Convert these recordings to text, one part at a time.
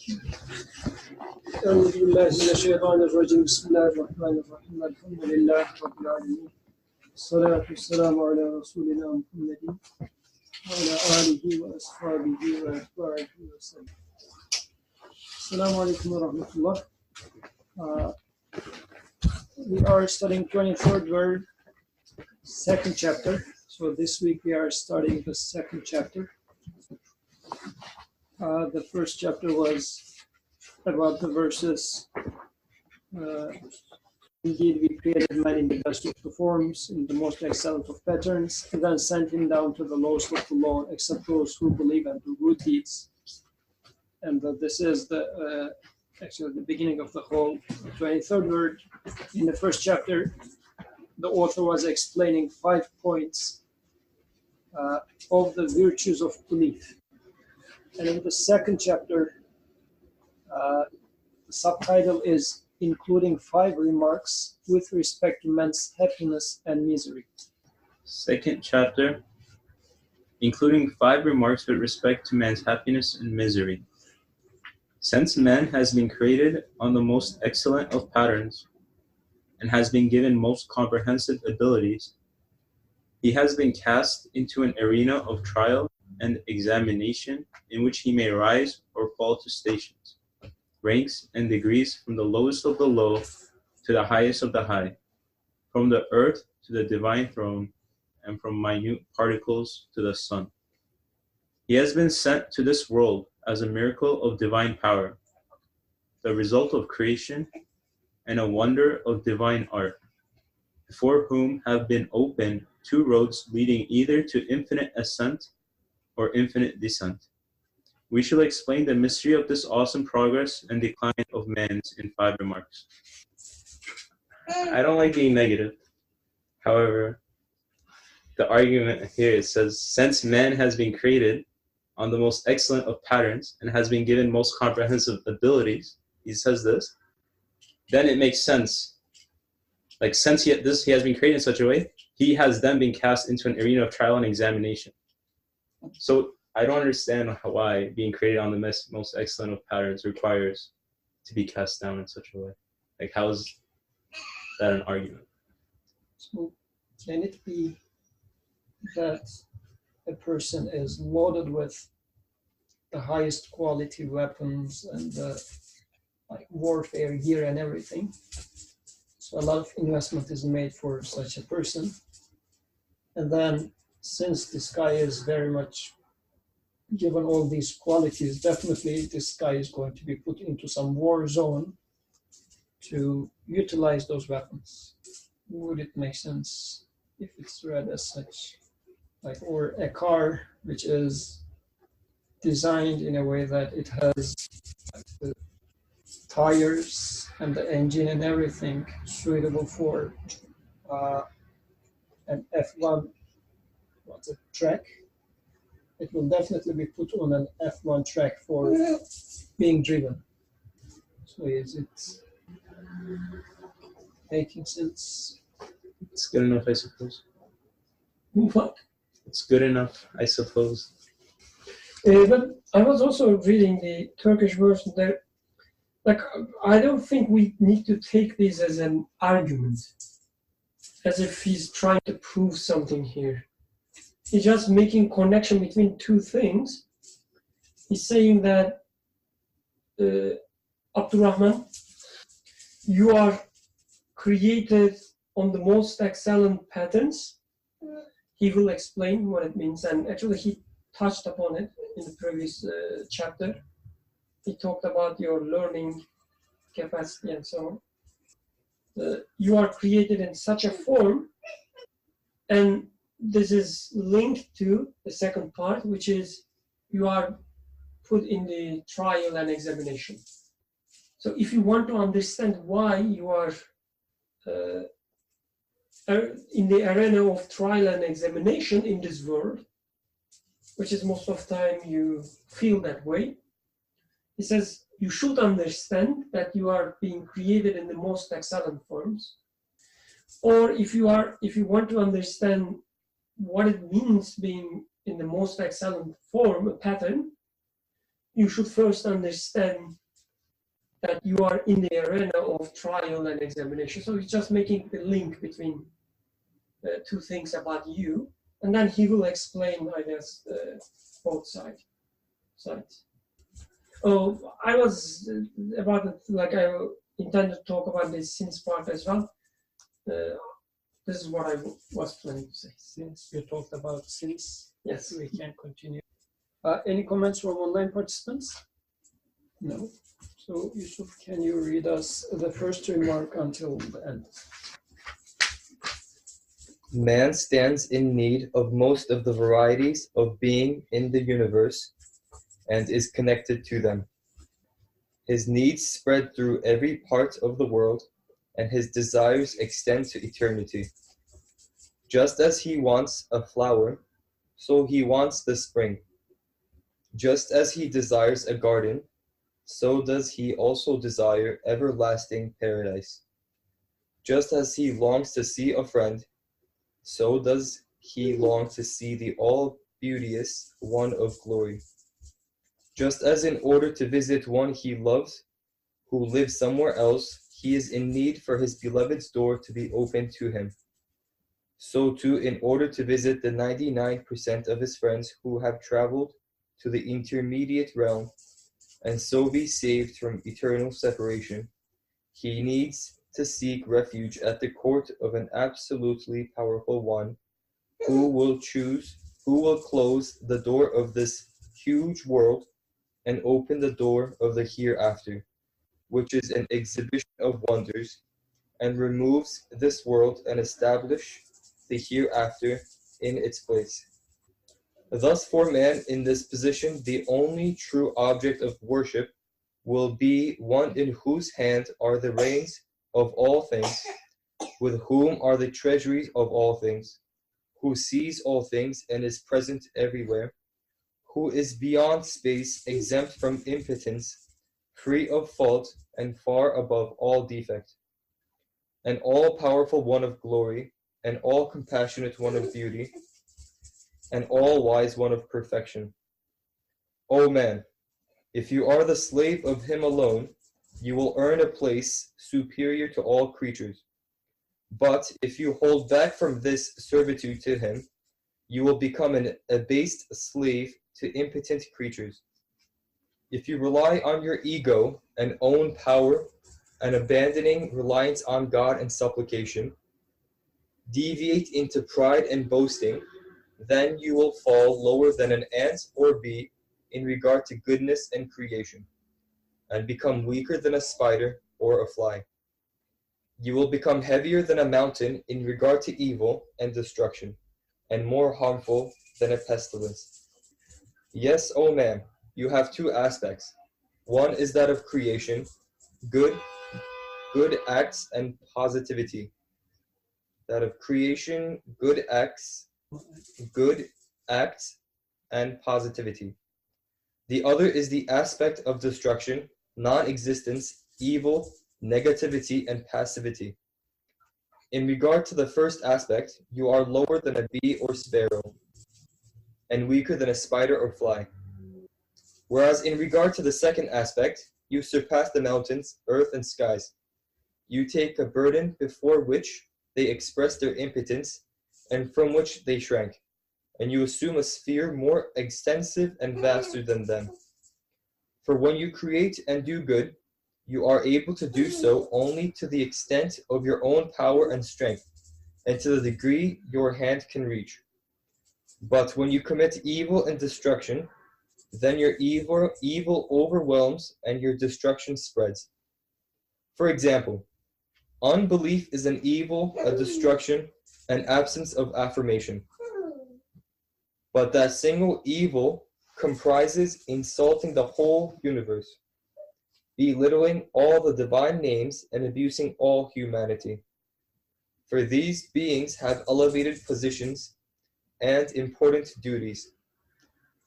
أعوذ بالله من الشيطان الرجيم بسم الله الرحمن الرحيم الحمد لله رب العالمين الصلاة والسلام على رسولنا محمد وعلى آله وأصحابه وأتباعه وسلم. Assalamu alaikum wa rahmatullah. We are studying 23rd word, second chapter. So this week we are studying the second chapter. The first chapter was about the verses. Indeed, we created man in the best of the forms, in the most excellent of patterns, and then sent him down to the lowest of the low, except those who believe and do good deeds. And this is actually the beginning of the whole 23rd word. In the first chapter, the author was explaining 5 points of the virtues of belief. And in the second chapter, the subtitle is including 5 remarks with respect to man's happiness and misery. Second chapter, including 5 remarks with respect to man's happiness and misery. Since man has been created on the most excellent of patterns and has been given most comprehensive abilities, he has been cast into an arena of trial and examination in which he may rise or fall to stations, ranks, and degrees from the lowest of the low to the highest of the high, from the earth to the divine throne, and from minute particles to the sun. He has been sent to this world as a miracle of divine power, the result of creation, and a wonder of divine art, before whom have been opened 2 roads leading either to infinite ascent or infinite descent. We shall explain the mystery of this awesome progress and decline of man in 5 remarks. I don't like being negative. However, the argument here, it says, since man has been created on the most excellent of patterns and has been given most comprehensive abilities, he says this, then it makes sense. Like, since he has been created in such a way, he has then been cast into an arena of trial and examination. So I don't understand why being created on the most excellent of patterns requires to be cast down in such a way. Like, how is that an argument? So can it be that a person is loaded with the highest quality weapons and like warfare gear and everything? So a lot of investment is made for such a person. And then since this guy is very much given all these qualities, definitely this guy is going to be put into some war zone to utilize those weapons. Would it make sense if it's read as such? Like, or a car which is designed in a way that it has like the tires and the engine and everything suitable for an F1 track. It will definitely be put on an F1 track for being driven. So is it making sense? It's good enough, I suppose. What? It's good enough, I suppose. But I was also reading the Turkish version there. Like, I don't think we need to take this as an argument, as if he's trying to prove something here. He's just making connection between 2 things. He's saying that, Abdurrahman, you are created on the most excellent patterns. He will explain what it means, and actually he touched upon it in the previous chapter. He talked about your learning capacity and so on. You are created in such a form, and this is linked to the second part, which is you are put in the trial and examination. So if you want to understand why you are in the arena of trial and examination in this world, which is most of the time you feel that way, he says you should understand that you are being created in the most excellent forms. Or if you want to understand what it means being in the most excellent form, a pattern, you should first understand that you are in the arena of trial and examination. So he's just making the link between two things about you, and then he will explain, I guess, both sides. Oh, I was about it, like I intended to talk about the sins part as well. This is what I was planning to say. Since you talked about sins, Yes. we can continue. Any comments from online participants? No. So, Yusuf, can you read us the first remark until the end? Man stands in need of most of the varieties of being in the universe and is connected to them. His needs spread through every part of the world, and his desires extend to eternity. Just as he wants a flower, so he wants the spring. Just as he desires a garden, so does he also desire everlasting paradise. Just as he longs to see a friend, so does he long to see the all-beauteous one of glory. Just as in order to visit one he loves, who lives somewhere else, he is in need for his beloved's door to be opened to him. So too, in order to visit the 99% of his friends who have traveled to the intermediate realm, and so be saved from eternal separation, he needs to seek refuge at the court of an absolutely powerful one, who will close the door of this huge world and open the door of the hereafter, which is an exhibition of wonders, and removes this world and establish the hereafter in its place. Thus, for man in this position, the only true object of worship will be one in whose hand are the reins of all things, with whom are the treasuries of all things, who sees all things and is present everywhere, who is beyond space, exempt from impotence, free of fault, and far above all defect, an all-powerful one of glory, an all-compassionate one of beauty, an all-wise one of perfection. O man, if you are the slave of him alone, you will earn a place superior to all creatures. But if you hold back from this servitude to him, you will become an abased slave to impotent creatures. If you rely on your ego and own power, and abandoning reliance on God and supplication, deviate into pride and boasting, then you will fall lower than an ant or bee in regard to goodness and creation, and become weaker than a spider or a fly. You will become heavier than a mountain in regard to evil and destruction, and more harmful than a pestilence. Yes, O man, you have two aspects. One is that of creation, good acts and positivity. That of creation, good acts and positivity. The other is the aspect of destruction, non-existence, evil, negativity, and passivity. In regard to the first aspect, you are lower than a bee or sparrow, and weaker than a spider or fly. Whereas in regard to the second aspect, you surpass the mountains, earth, and skies. You take a burden before which they express their impotence, and from which they shrank, and you assume a sphere more extensive and vaster than them. For when you create and do good, you are able to do so only to the extent of your own power and strength, and to the degree your hand can reach. But when you commit evil and destruction, then your evil overwhelms and your destruction spreads. For example, unbelief is an evil, a destruction, an absence of affirmation. But that single evil comprises insulting the whole universe, belittling all the divine names, and abusing all humanity. For these beings have elevated positions and important duties.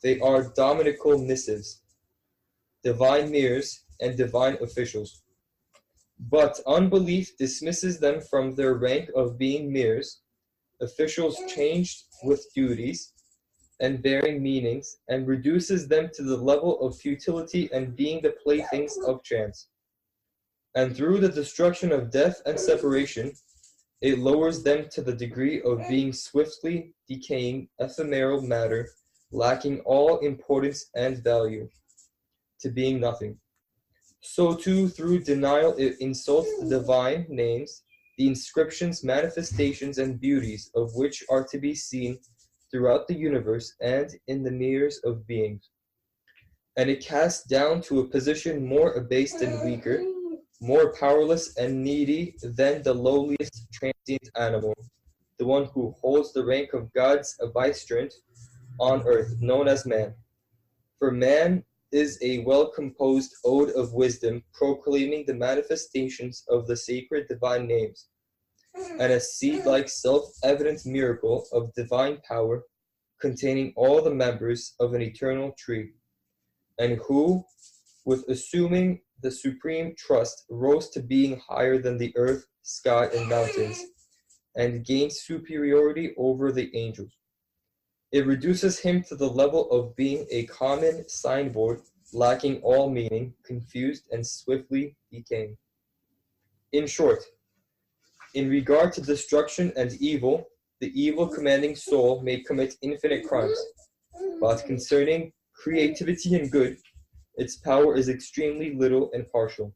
They are dominical missives, divine mirrors, and divine officials. But unbelief dismisses them from their rank of being mirrors, officials changed with duties, and bearing meanings, and reduces them to the level of futility and being the playthings of chance. And through the destruction of death and separation, it lowers them to the degree of being swiftly decaying ephemeral matter, lacking all importance and value, to being nothing. So too, through denial, it insults the divine names, the inscriptions, manifestations, and beauties of which are to be seen throughout the universe and in the mirrors of beings. And it casts down to a position more abased and weaker, more powerless and needy than the lowliest transient animal, the one who holds the rank of God's vicegerent on earth, known as man. For man is a well-composed ode of wisdom, proclaiming the manifestations of the sacred divine names, and a seed-like self-evident miracle of divine power, containing all the members of an eternal tree, and who, with assuming the supreme trust, rose to being higher than the earth, sky, and mountains, and gained superiority over the angels. It reduces him to the level of being a common signboard, lacking all meaning, confused, and swiftly decaying. In short, in regard to destruction and evil, the evil commanding soul may commit infinite crimes, but concerning creativity and good, its power is extremely little and partial.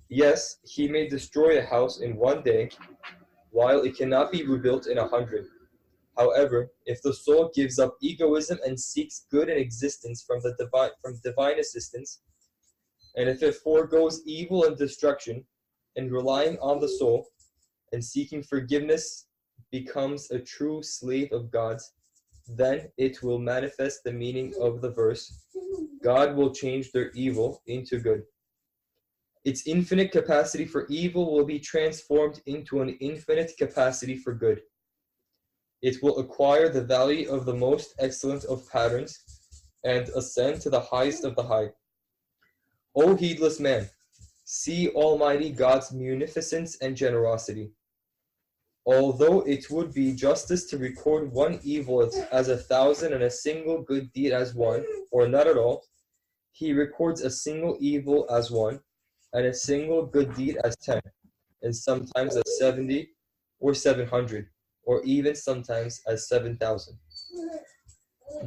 Yes, he may destroy a house in one day, while it cannot be rebuilt in 100. However, if the soul gives up egoism and seeks good in existence from divine assistance, and if it foregoes evil and destruction, and relying on the soul, and seeking forgiveness becomes a true slave of God's, then it will manifest the meaning of the verse, God will change their evil into good. Its infinite capacity for evil will be transformed into an infinite capacity for good. It will acquire the value of the most excellent of patterns and ascend to the highest of the high. O heedless man, see Almighty God's munificence and generosity. Although it would be justice to record one evil as 1,000 and a single good deed as one, or not at all, he records a single evil as one, and a single good deed as 10, and sometimes as 70 or 700. Or even sometimes as 7,000.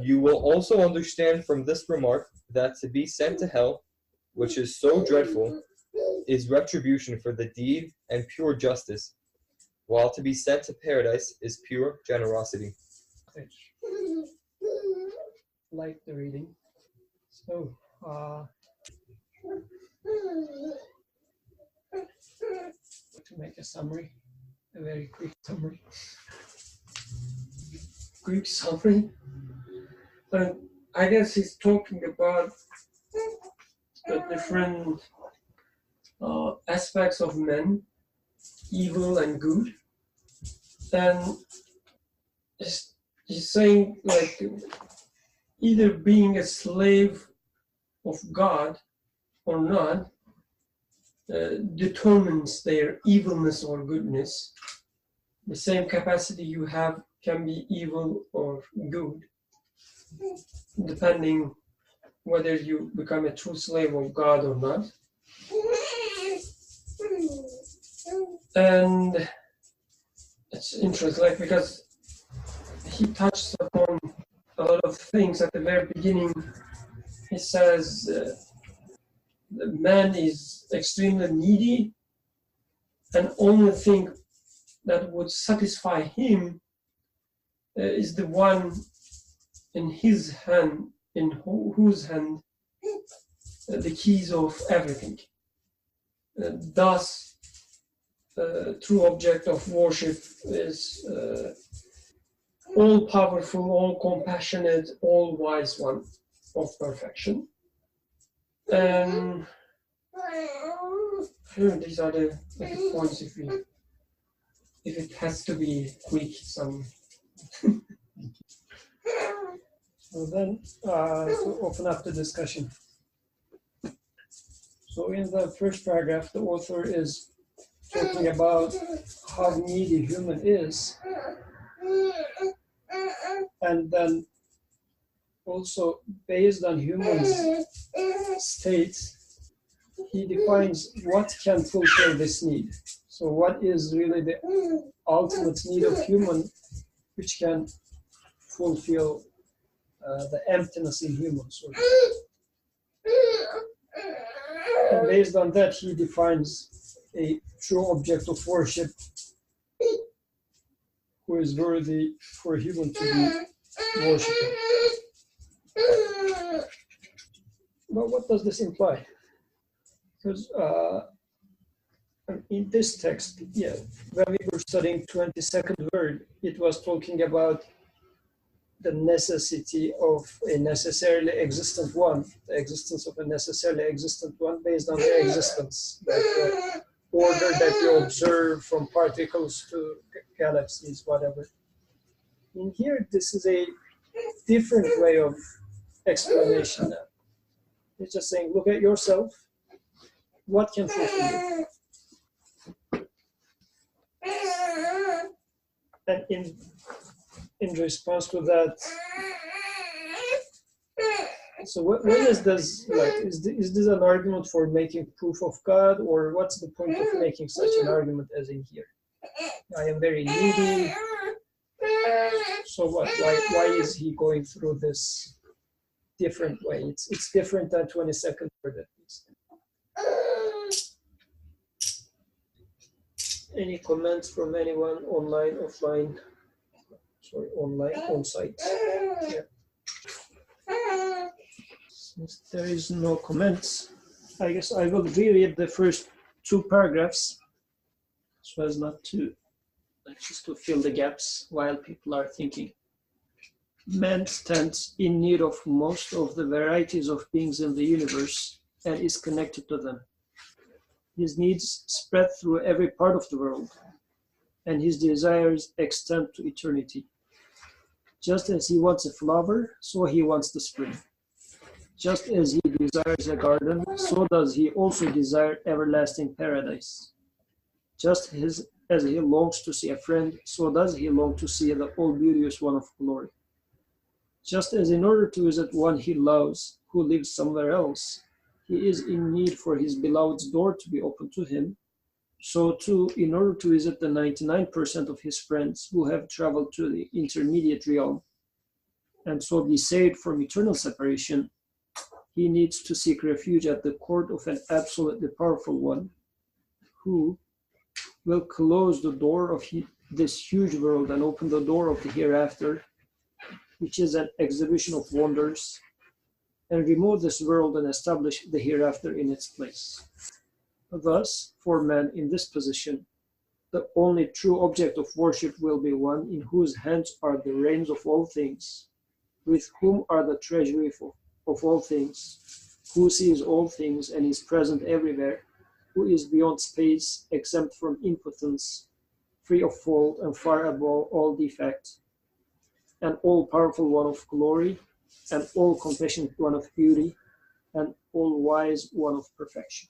You will also understand from this remark that to be sent to hell, which is so dreadful, is retribution for the deed and pure justice, while to be sent to paradise is pure generosity. Like the reading. So, to make a summary, a very quick summary. But I guess he's talking about the different aspects of men, evil and good. And he's saying, like, either being a slave of God or not determines their evilness or goodness. The same capacity you have can be evil or good, depending whether you become a true slave of God or not. And it's interesting, like, because he touched upon a lot of things at the very beginning. He says the man is extremely needy, and only thing that would satisfy him is the one in his hand, in whose hand the keys of everything. Thus, true object of worship is all-powerful, all-compassionate, all-wise one of perfection. And these are the points if it has to be quick, some. So then, to open up the discussion. So in the first paragraph, the author is talking about how needy human is, and then also based on human state, he defines what can fulfill this need. So what is really the ultimate need of human which can fulfill the emptiness in humans. And based on that, he defines a true object of worship who is worthy for human to be worshipping. But what does this imply? Because in this text, when we were studying 22nd word, it was talking about the necessity of a necessarily existent one, the existence of a necessarily existent one based on their existence, like the order that you observe from particles to galaxies, whatever. In here, this is a different way of explanation. It's just saying, look at yourself. What can fulfill you? And in response to that, so what is this like? Is this an argument for making proof of God, or what's the point of making such an argument as in here? I am very needy. So what? Why is he going through this different way? It's different than 22nd word at least. Any comments from anyone online, offline? Sorry, online, on site. Yeah. Since there is no comments, I guess I will reread the first two paragraphs so as not to, just to fill the gaps while people are thinking. Man stands in need of most of the varieties of beings in the universe and is connected to them. His needs spread through every part of the world, and his desires extend to eternity. Just as he wants a flower, so he wants the spring. Just as he desires a garden, so does he also desire everlasting paradise. Just as he longs to see a friend, so does he long to see the all-beauteous one of glory. Just as in order to visit one he loves, who lives somewhere else, he is in need for his beloved's door to be opened to him, so too, in order to visit the 99% of his friends who have traveled to the intermediate realm, and so be saved from eternal separation, he needs to seek refuge at the court of an absolutely powerful one, who will close the door of this huge world and open the door of the hereafter, which is an exhibition of wonders, and remove this world and establish the hereafter in its place. Thus, for man in this position, the only true object of worship will be one in whose hands are the reins of all things, with whom are the treasury of all things, who sees all things and is present everywhere, who is beyond space, exempt from impotence, free of fault and far above all defect, an all-powerful one of glory, an all-compassionate one of beauty, an all-wise one of perfection.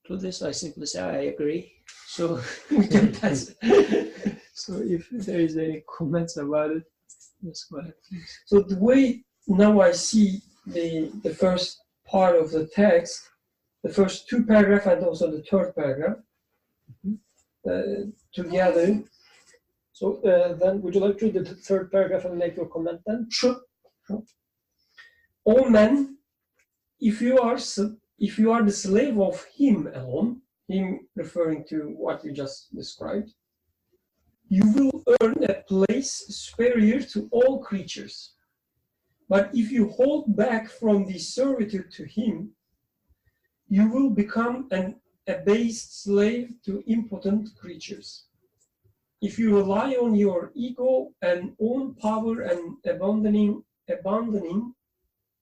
To this, I simply say I agree. So we can pass. So if there is any comments about it, let's go ahead, please. So the way now I see the first part of the text, the first two paragraphs and also the third paragraph together. So then, would you like to read the third paragraph and make your comment then? Sure. O man, if you are the slave of him alone, him referring to what you just described, you will earn a place superior to all creatures. But if you hold back from the servitude to him, you will become an abased slave to impotent creatures. If you rely on your ego and own power and abandoning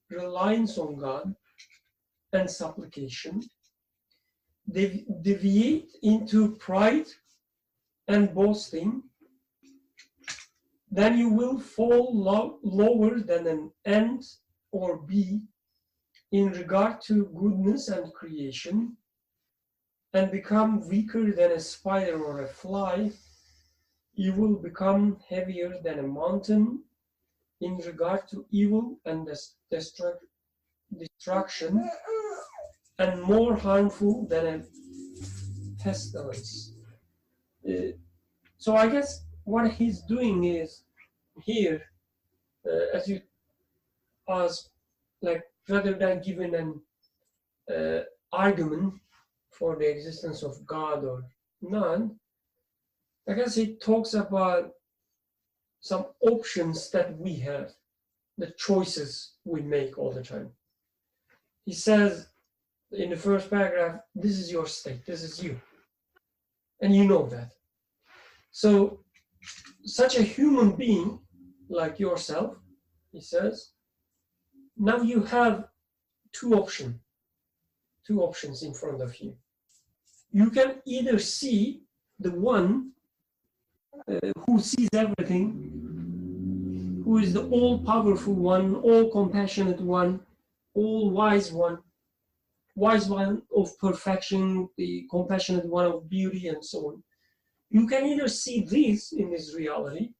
reliance on God and supplication, deviate into pride and boasting, then you will fall lower than an ant or bee in regard to goodness and creation, and become weaker than a spider or a fly. You will become heavier than a mountain in regard to evil and destruction, and more harmful than a pestilence. So I guess what he's doing is here, as you ask, like rather than giving an argument for the existence of God or none, I guess he talks about some options that we have, the choices we make all the time. He says in the first paragraph, this is your state, this is you. And you know that. So such a human being like yourself, he says, now you have two options in front of you. You can either see the one who sees everything, who is the all-powerful one, all-compassionate one, all-wise one of perfection, the compassionate one of beauty, and so on. You can either see this in this reality,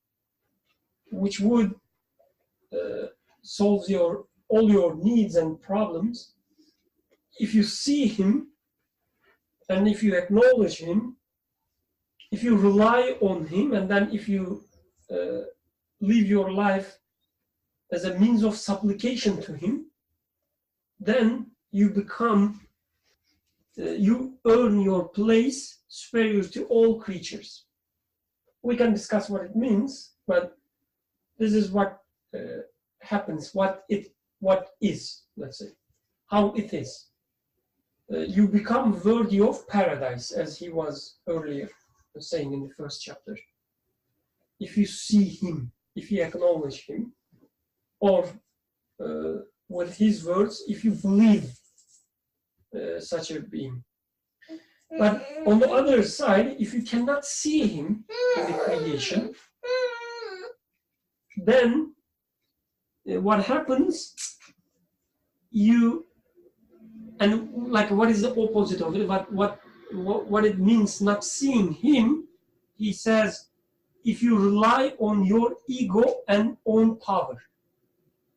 which would solve all your needs and problems, if you see him, and if you acknowledge him, if you rely on him, and then if you live your life as a means of supplication to him, then you become, you earn your place superior to all creatures. We can discuss what it means, but this is what happens, what is, let's say, how it is. You become worthy of paradise, as he was earlier saying in the first chapter. If you see him, if you acknowledge him, or with his words, if you believe such a being. But on the other side, if you cannot see him in the creation, then what happens, and like what is the opposite of it, what it means not seeing him, he says, if you rely on your ego and own power.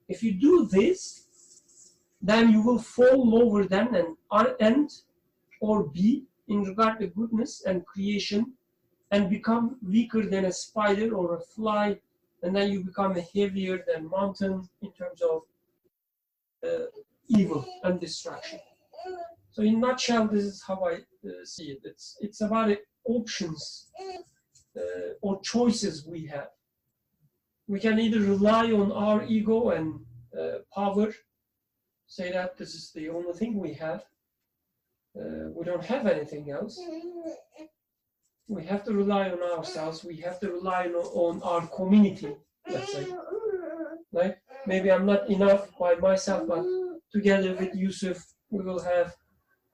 If you do this, then you will fall lower than an end or be in regard to goodness and creation, and become weaker than a spider or a fly, and then you become heavier than mountain in terms of evil and destruction. So in a nutshell, this is how I see it. It's about options or choices we have. We can either rely on our ego and power, say that this is the only thing we have. We don't have anything else. We have to rely on ourselves. We have to rely on our community, let's say. Right? Maybe I'm not enough by myself, but together with Yusuf, we will have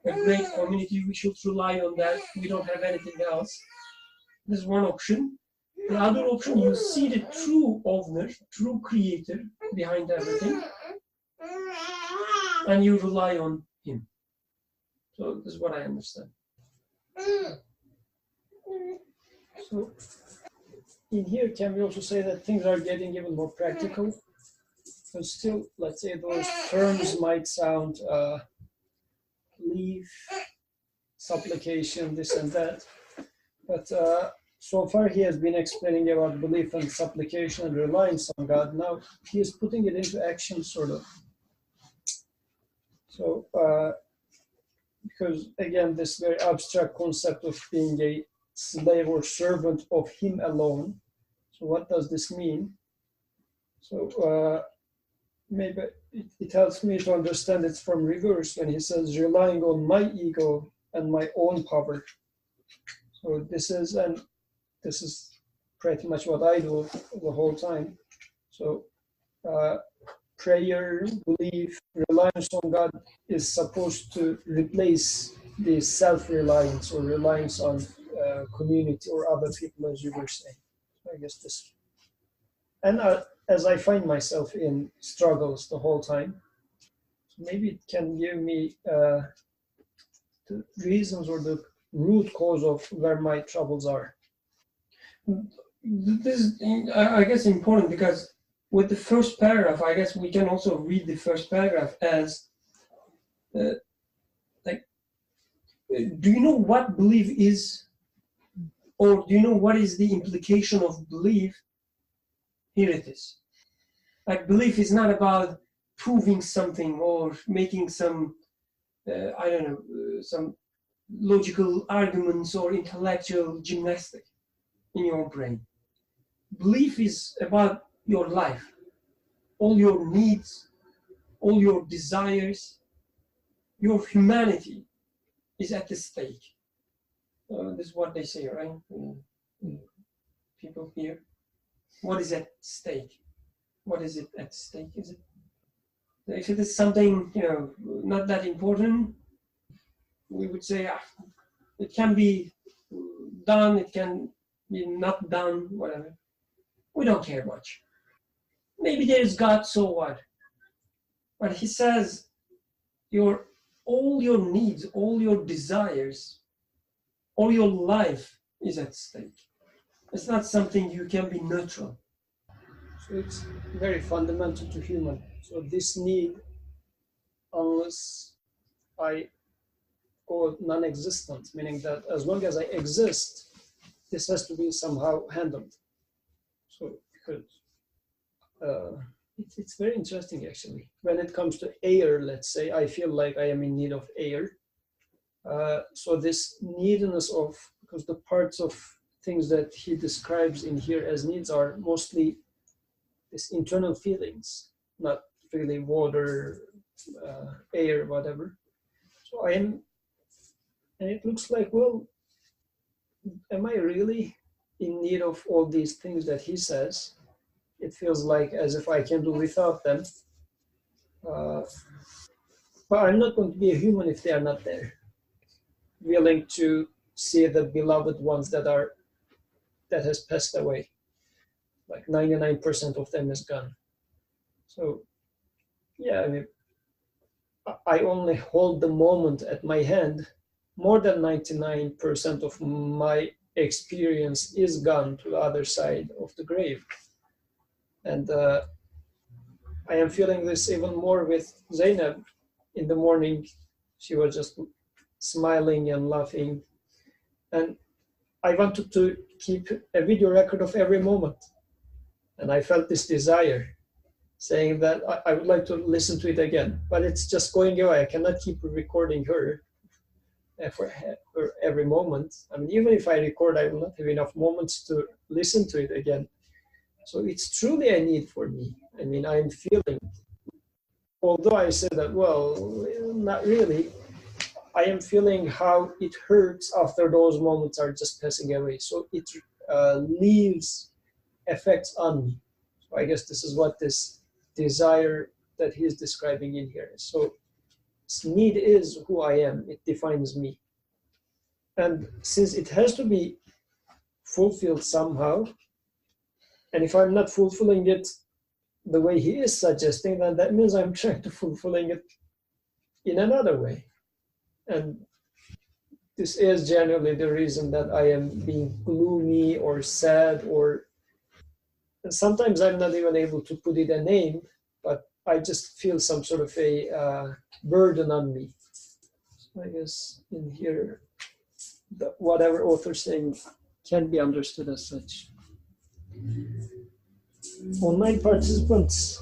a great community. We should rely on that. We don't have anything else. This is one option. The other option, you see the true owner, true creator behind everything, and you rely on him. So this is what I understand. So in here, can we also say that things are getting even more practical? But still, let's say those terms might sound belief, supplication, this and that. But so far he has been explaining about belief and supplication and reliance on God. Now he is putting it into action, sort of. So, because again, this very abstract concept of being a slave or servant of him alone. So what does this mean? So maybe it helps me to understand it from reverse when he says relying on my ego and my own power. So this is pretty much what I do the whole time. So prayer, belief, reliance on God is supposed to replace the self-reliance or reliance on community or other people, as you were saying. I guess this. And as I find myself in struggles the whole time, maybe it can give me the reasons or the root cause of where my troubles are. This is, I guess, important because with the first paragraph, I guess we can also read the first paragraph as do you know what belief is? Or do you know what is the implication of belief? Here it is. Like, belief is not about proving something or making some, some logical arguments or intellectual gymnastics in your brain. Belief is about your life, all your needs, all your desires, your humanity is at the stake. This is what they say, right? People here. What is at stake? What is it at stake? Is it, if it is something, not that important, we would say it can be done, it can be not done, whatever. We don't care much. Maybe there is God, so what? But he says all your needs, all your desires, all your life is at stake. It's not something you can be neutral. So it's very fundamental to human. So this need, unless I go non-existent, meaning that as long as I exist, this has to be somehow handled. So because it's very interesting actually. When it comes to air, let's say, I feel like I am in need of air. So this neediness of, because the parts of things that he describes in here as needs are mostly these internal feelings, not really water, air, whatever. So I am, and it looks like, well, am I really in need of all these things that he says? It feels like as if I can do without them. But I'm not going to be a human if they are not there. Willing to see the beloved ones that has passed away. Like 99% of them is gone. So, yeah, I mean, I only hold the moment at my hand. More than 99% of my experience is gone to the other side of the grave. And I am feeling this even more with Zainab. In the morning, she was just smiling and laughing. And I wanted to keep a video record of every moment. And I felt this desire, saying that I would like to listen to it again. But it's just going away. I cannot keep recording her for every moment. I mean, even if I record, I will not have enough moments to listen to it again. So it's truly a need for me. I mean, I'm feeling, although I said that, well, not really, I am feeling how it hurts after those moments are just passing away. So it leaves effects on me. So I guess this is what this desire that he is describing in here. So this need is who I am. It defines me. And since it has to be fulfilled somehow, and if I'm not fulfilling it the way he is suggesting, then that means I'm trying to fulfilling it in another way. And this is generally the reason that I am being gloomy or sad, or and sometimes I'm not even able to put it a name, but I just feel some sort of a burden on me. So I guess in here, whatever author's saying can be understood as such. Online participants,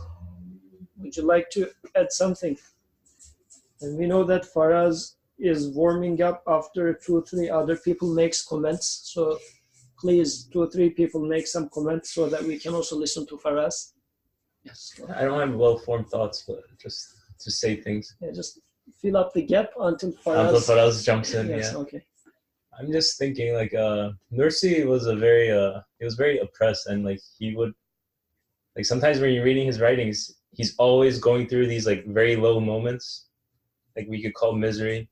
would you like to add something? And we know that Faraz is warming up after 2 or 3 other people makes comments. So please, 2 or 3 people make some comments so that we can also listen to Faraz. Yes. I don't have well-formed thoughts, but just to say things. Yeah, just fill up the gap until Faraz Jumps in. Yes, yeah. Okay. I'm just thinking like Nursi was he was very oppressed, and like he would, like sometimes when you're reading his writings, he's always going through these like very low moments, like we could call misery,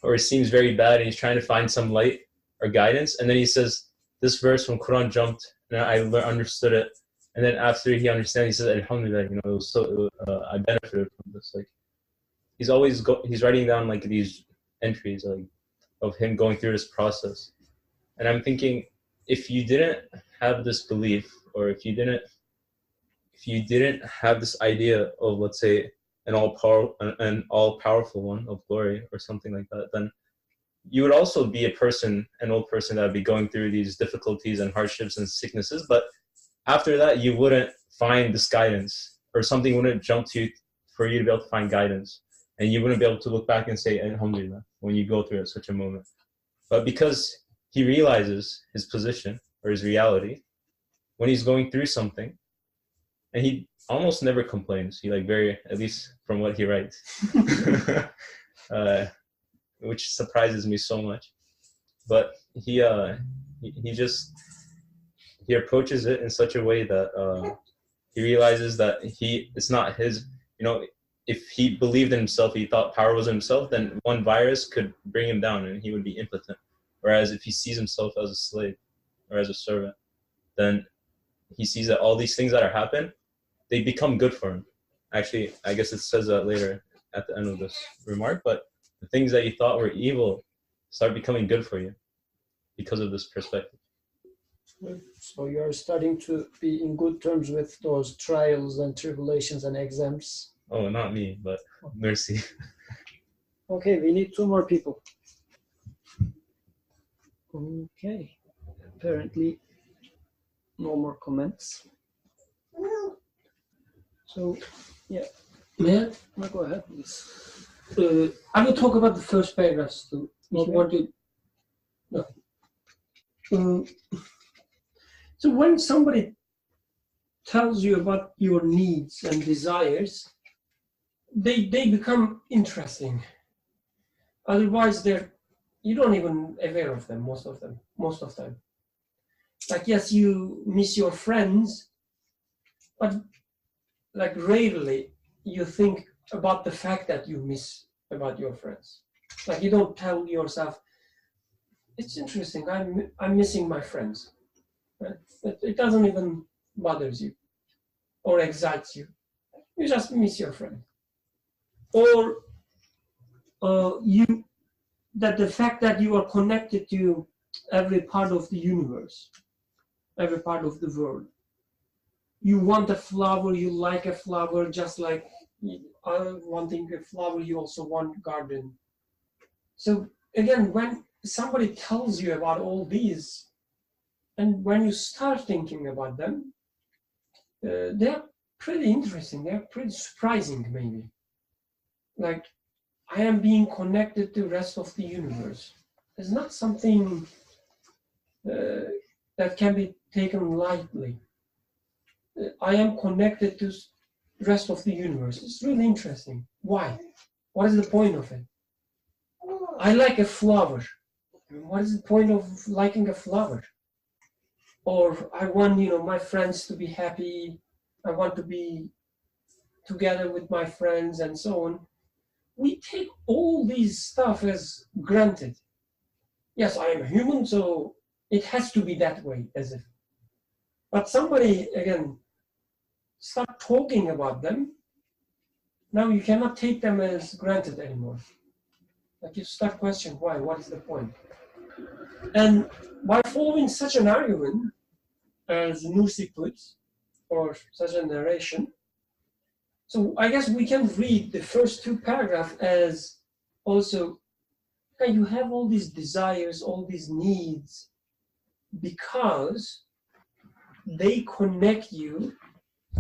or it seems very bad, and he's trying to find some light or guidance, and then he says this verse from Quran jumped, and I understood it, and then after he understands, he says Alhamdulillah, it was so I benefited from this. Like he's writing down like these entries like of him going through this process, and I'm thinking if you didn't have this belief, or if you didn't if you didn't have this idea of, let's say, an all-powerful one of glory or something like that, then you would also be an old person that would be going through these difficulties and hardships and sicknesses. But after that, you wouldn't find this guidance, or something wouldn't jump to you for you to be able to find guidance. And you wouldn't be able to look back and say, Alhamdulillah, when you go through such a moment. But because he realizes his position or his reality, when he's going through something, and he almost never complains. He at least from what he writes, which surprises me so much. But he approaches it in such a way that he realizes that it's not his, if he believed in himself, he thought power was in himself, then one virus could bring him down and he would be impotent. Whereas if he sees himself as a slave or as a servant, then he sees that all these things that are happening, they become good for him. Actually, I guess it says that later at the end of this remark, but the things that you thought were evil start becoming good for you because of this perspective. So you're starting to be in good terms with those trials and tribulations and exams. Oh, not me, but mercy. Okay, we need 2 more people. Okay, apparently no more comments. So, yeah. Yeah. No, go ahead, please. I will talk about the first paragraphs too. If you want to. No. So when somebody tells you about your needs and desires, they become interesting. Otherwise, you don't even aware of them. Most of them. Like, yes, you miss your friends, but like rarely you think about the fact that you miss about your friends. Like, you don't tell yourself, it's interesting, I'm missing my friends. Right? It doesn't even bothers you or excites you. You just miss your friend. Or that the fact that you are connected to every part of the universe, every part of the world. You want a flower, you like a flower, just like wanting a flower, you also want garden. So again, when somebody tells you about all these, and when you start thinking about them, they're pretty interesting, they're pretty surprising maybe. Like, I am being connected to the rest of the universe. It's not something that can be taken lightly. I am connected to the rest of the universe. It's really interesting. Why? What is the point of it? I like a flower. What is the point of liking a flower? Or I want, my friends to be happy. I want to be together with my friends and so on. We take all these stuff as granted. Yes, I am a human, so it has to be that way, as if. But somebody, again, start talking about them. Now you cannot take them as granted anymore. Like, you start questioning why, what is the point? And by following such an argument, as Nursi puts, or such a narration, so I guess we can read the first 2 paragraphs as also, okay, you have all these desires, all these needs, because they connect you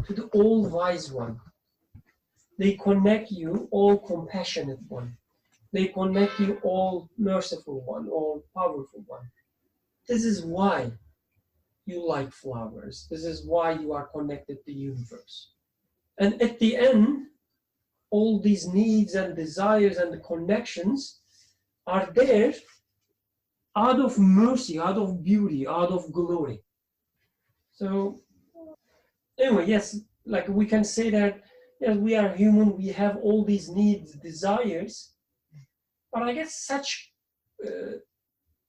to the all-wise one. They connect you all-compassionate one. They connect you all-merciful one, all-powerful one. This is why you like flowers. This is why you are connected to the universe. And at the end, all these needs and desires and the connections are there out of mercy, out of beauty, out of glory. So anyway, yes, like we can say that, yes, we are human, we have all these needs, desires, but I guess such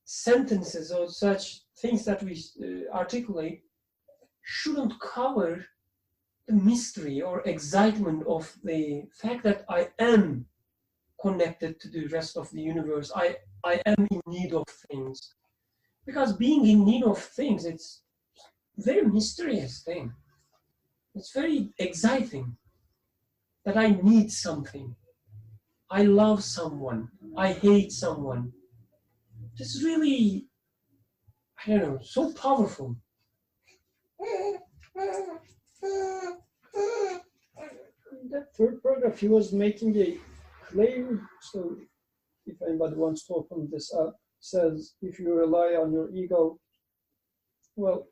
sentences or such things that we articulate shouldn't cover the mystery or excitement of the fact that I am connected to the rest of the universe. I am in need of things. Because being in need of things, it's a very mysterious thing. It's very exciting that I need something. I love someone. I hate someone. It's really, I don't know, so powerful. In that third paragraph, he was making a claim. So, if anybody wants to open this up, says if you rely on your ego, well,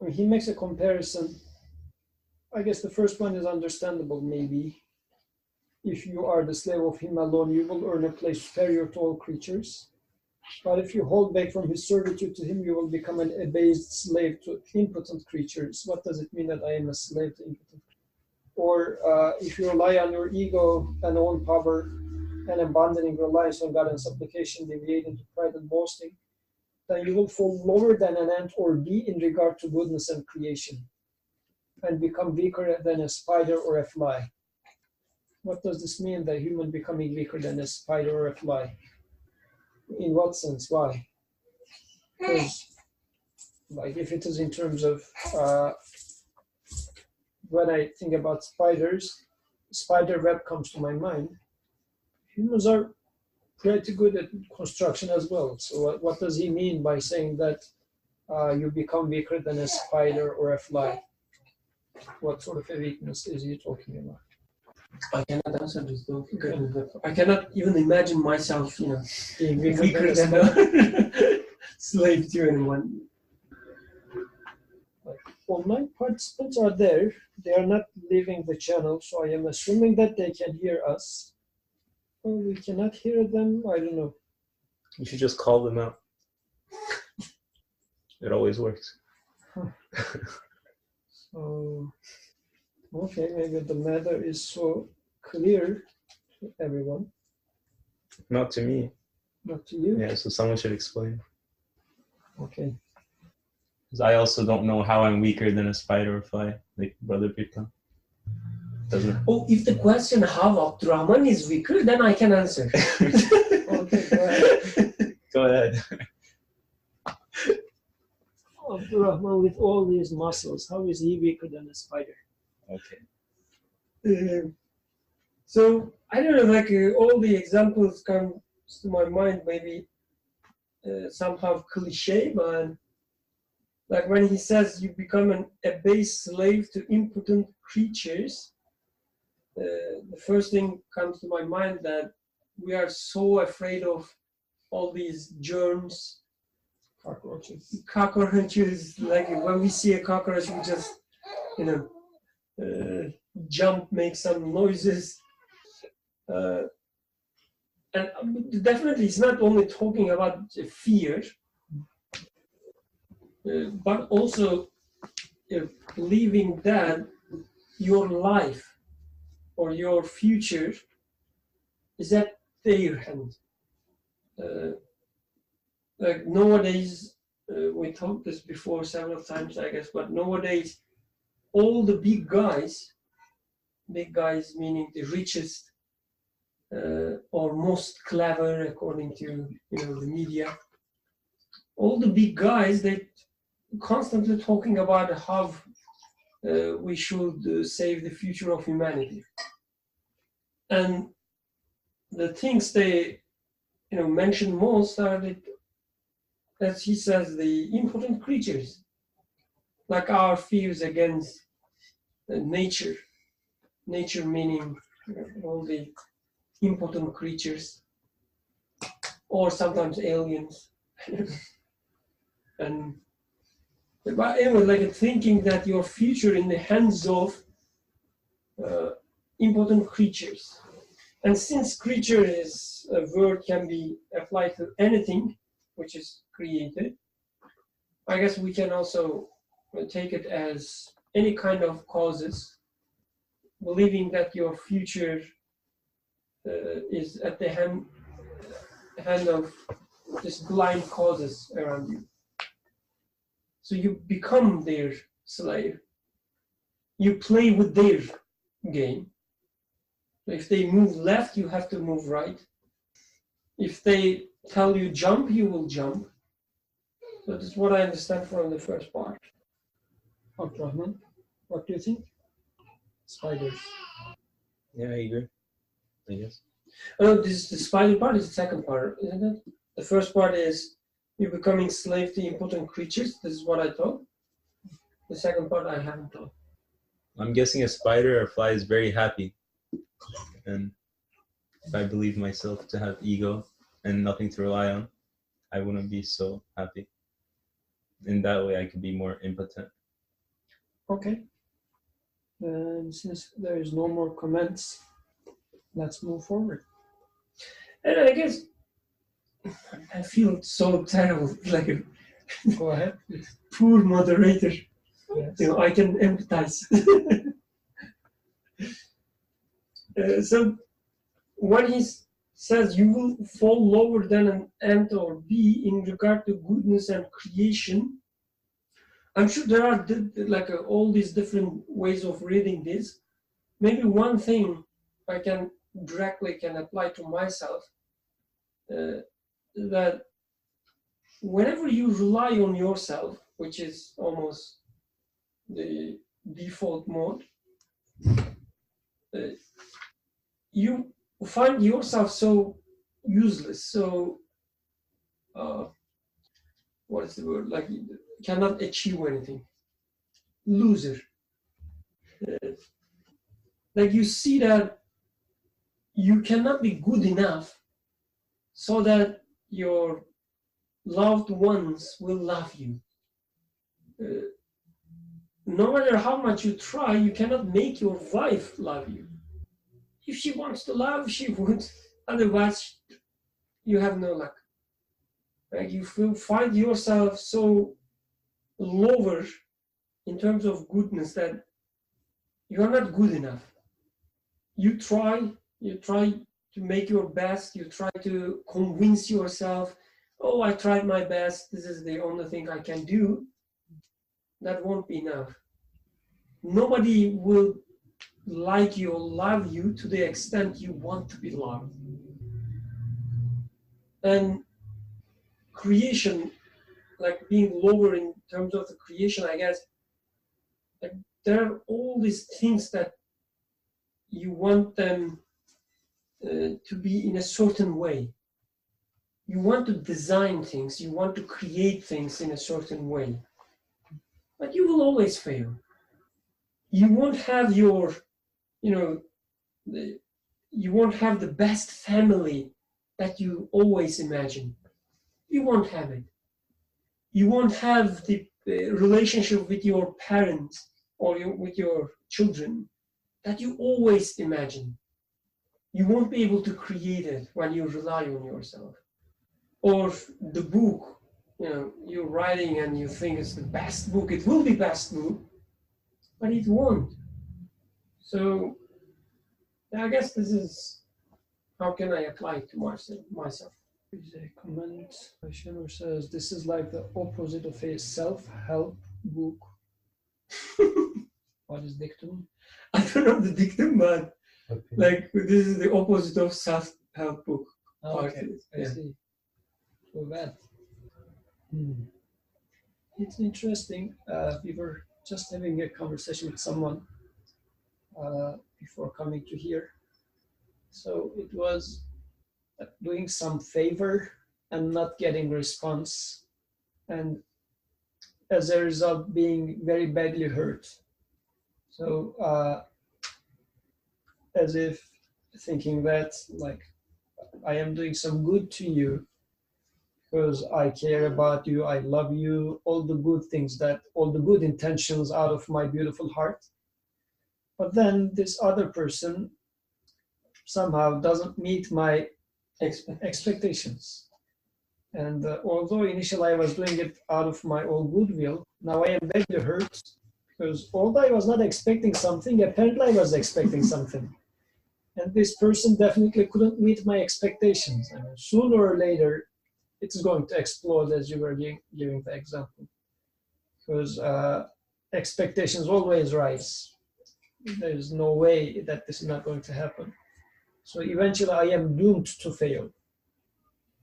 I mean, he makes a comparison. I guess the first one is understandable, maybe. If you are the slave of him alone, you will earn a place superior to all creatures. But if you hold back from his servitude to him, you will become an abased slave to impotent creatures. What does it mean that I am a slave to impotent creatures? Or if you rely on your ego and own power and abandoning reliance on God and supplication, deviate into pride and boasting, then you will fall lower than an ant or bee in regard to goodness and creation, and become weaker than a spider or a fly. What does this mean, the human becoming weaker than a spider or a fly? In what sense? Why? Because, like, if it is in terms of, when I think about spiders, spider web comes to my mind. Humans are pretty good at construction as well. So what does he mean by saying that you become weaker than a spider or a fly? What sort of a weakness is he talking about? I cannot answer this though. I cannot even imagine myself, being weaker than a slave to anyone. Online participants are there. They are not leaving the channel, so I am assuming that they can hear us. Well, we cannot hear them. I don't know. You should just call them out. It always works. So, okay, maybe the matter is so clear to everyone. Not to me. Not to you? Yeah, so someone should explain. Okay. Because I also don't know how I'm weaker than a spider or fly, like Brother Pita. Doesn't. Oh, if the question how Abdurrahman is weaker, then I can answer. Okay, go ahead. Go ahead. Abdurrahman, with all these muscles, how is he weaker than a spider? Okay. So, I don't know, like all the examples come to my mind, maybe somehow cliche, but like when he says you become a base slave to impotent creatures, the first thing comes to my mind that we are so afraid of all these germs, cockroaches. Like when we see a cockroach, we just, jump, make some noises. And definitely, it's not only talking about fear, but also believing that your life or your future is at their hand. Like nowadays, we talked this before several times, I guess, but nowadays, all the big guys meaning the richest or most clever, according to the media, all the big guys, they constantly talking about how we should save the future of humanity. And the things they mention most are as he says, the impotent creatures, like our fears against nature. Nature meaning all the impotent creatures, or sometimes aliens. But anyway, like thinking that your future in the hands of impotent creatures. And since creature is a word can be applied to anything which is created, I guess we can also take it as any kind of causes, believing that your future is at the hand of just blind causes around you. So you become their slave. You play with their game. If they move left, you have to move right. If they tell you jump, you will jump. So that's what I understand from the first part. Abdurrahman, what do you think? spiders. Yeah, I agree. I guess. Oh, this the spider part is the second part, isn't it? The first part is you becoming slave to impotent creatures. This is what I thought. The second part I haven't thought. I'm guessing a spider or fly is very happy. And if I believe myself to have ego and nothing to rely on, I wouldn't be so happy. In that way, I could be more impotent. Okay. And since there is no more comments, let's move forward. And I guess I feel so terrible, like a Go ahead. poor moderator. Yes. You know, I can empathize. So when he says you will fall lower than an ant or bee in regard to goodness and creation, I'm sure there are all these different ways of reading this. Maybe one thing I can directly apply to myself, that whenever you rely on yourself, which is almost the default mode, you find yourself so useless, so what is the word? Like you cannot achieve anything. Loser. Like you see that you cannot be good enough so that your loved ones will love you. No matter how much you try, you cannot make your wife love you. If she wants to love, she would. Otherwise, you have no luck. Like you will find yourself so lower in terms of goodness that you are not good enough. You try to make your best, you try to convince yourself, oh, I tried my best, this is the only thing I can do. That won't be enough. Nobody will like you or love you to the extent you want to be loved. And creation, like being lower in terms of the creation, I guess, like there are all these things that you want them to be in a certain way. You want to design things, you want to create things in a certain way. But you will always fail. You won't have your, you won't have the best family that you always imagine. You won't have it. You won't have the relationship with your parents or with your children that you always imagine. You won't be able to create it when you rely on yourself. Or the book, you're writing and you think it's the best book. It will be best book, but it won't. So I guess this is how can I apply it to myself. There's a comment. Shimmer says this is like the opposite of a self-help book. What is dictum? I don't know the dictum, but like this is the opposite of self-help book. Okay, I Yeah. see. So bad. It's interesting. We were just having a conversation with someone before coming to here. So it was doing some favor and not getting response, and as a result being very badly hurt. So as if thinking that like I am doing some good to you because I care about you, I love you, all the good things, that all the good intentions out of my beautiful heart. But then this other person somehow doesn't meet my expectations. And although initially I was doing it out of my own goodwill, now I am badly hurt because although I was not expecting something, apparently I was expecting something. And this person definitely couldn't meet my expectations. I mean, sooner or later, it's going to explode, as you were giving the example. Because expectations always rise. There's no way that this is not going to happen. So eventually I am doomed to fail.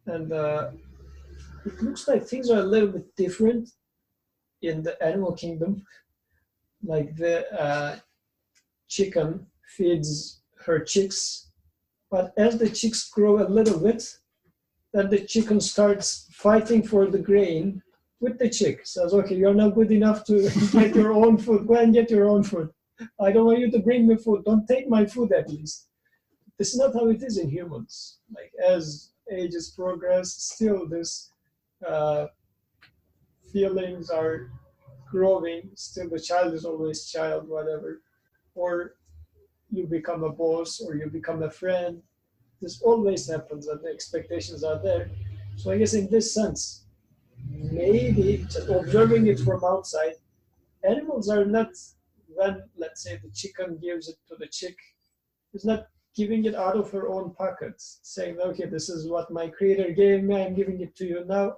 And it looks like things are a little bit different in the animal kingdom. Like the chicken feeds her chicks, but as the chicks grow a little bit, then the chicken starts fighting for the grain with the chick. Says, okay, you're not good enough to get your own food. Go and get your own food. I don't want you to bring me food. Don't take my food at least. This is not how it is in humans. Like as ages progress, still this feelings are growing. Still the child is always child, whatever. Or you become a boss or you become a friend. This always happens and the expectations are there. So I guess in this sense, maybe just observing it from outside, animals are not, when let's say the chicken gives it to the chick, it's not giving it out of her own pockets, saying, okay, this is what my creator gave me, I'm giving it to you now.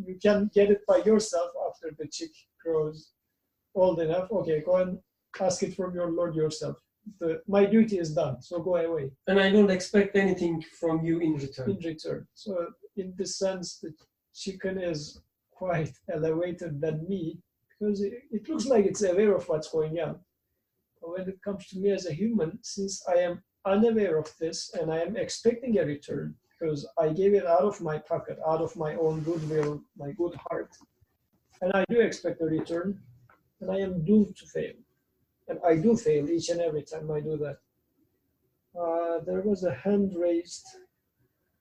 You can get it by yourself after the chick grows old enough. Okay, go and ask it from your Lord yourself. My duty is done, so go away. And I don't expect anything from you in return. In return. So in this sense, the chicken is quite elevated than me, because it looks like it's aware of what's going on. But when it comes to me as a human, since I am unaware of this and I am expecting a return, because I gave it out of my pocket, out of my own goodwill, my good heart, and I do expect a return, and I am doomed to fail. And I do fail each and every time I do that. There was a hand raised.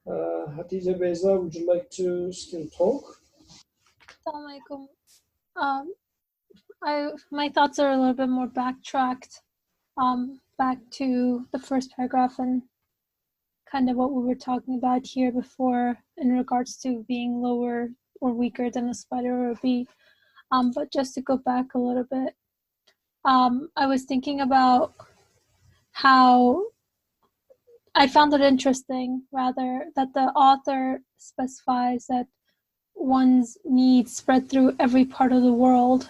Hatice Beyza, would you like to still talk? Assalamualaikum. My thoughts are a little bit more backtracked, back to the first paragraph and kind of what we were talking about here before in regards to being lower or weaker than a spider or a bee. But just to go back a little bit, I was thinking about how I found it interesting, rather, that the author specifies that one's needs spread through every part of the world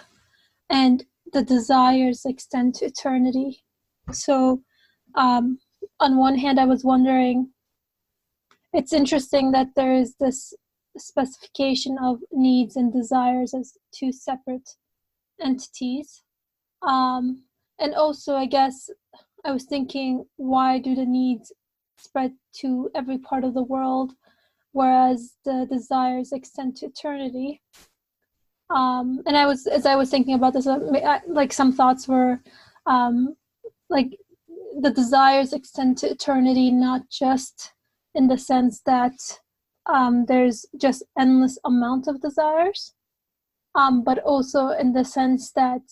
and the desires extend to eternity. So on one hand, I was wondering, it's interesting that there is this specification of needs and desires as two separate entities. And also, I guess, I was thinking, why do the needs spread to every part of the world, whereas the desires extend to eternity? And as I was thinking about this, like some thoughts were, like the desires extend to eternity, not just in the sense that there's just endless amount of desires, but also in the sense that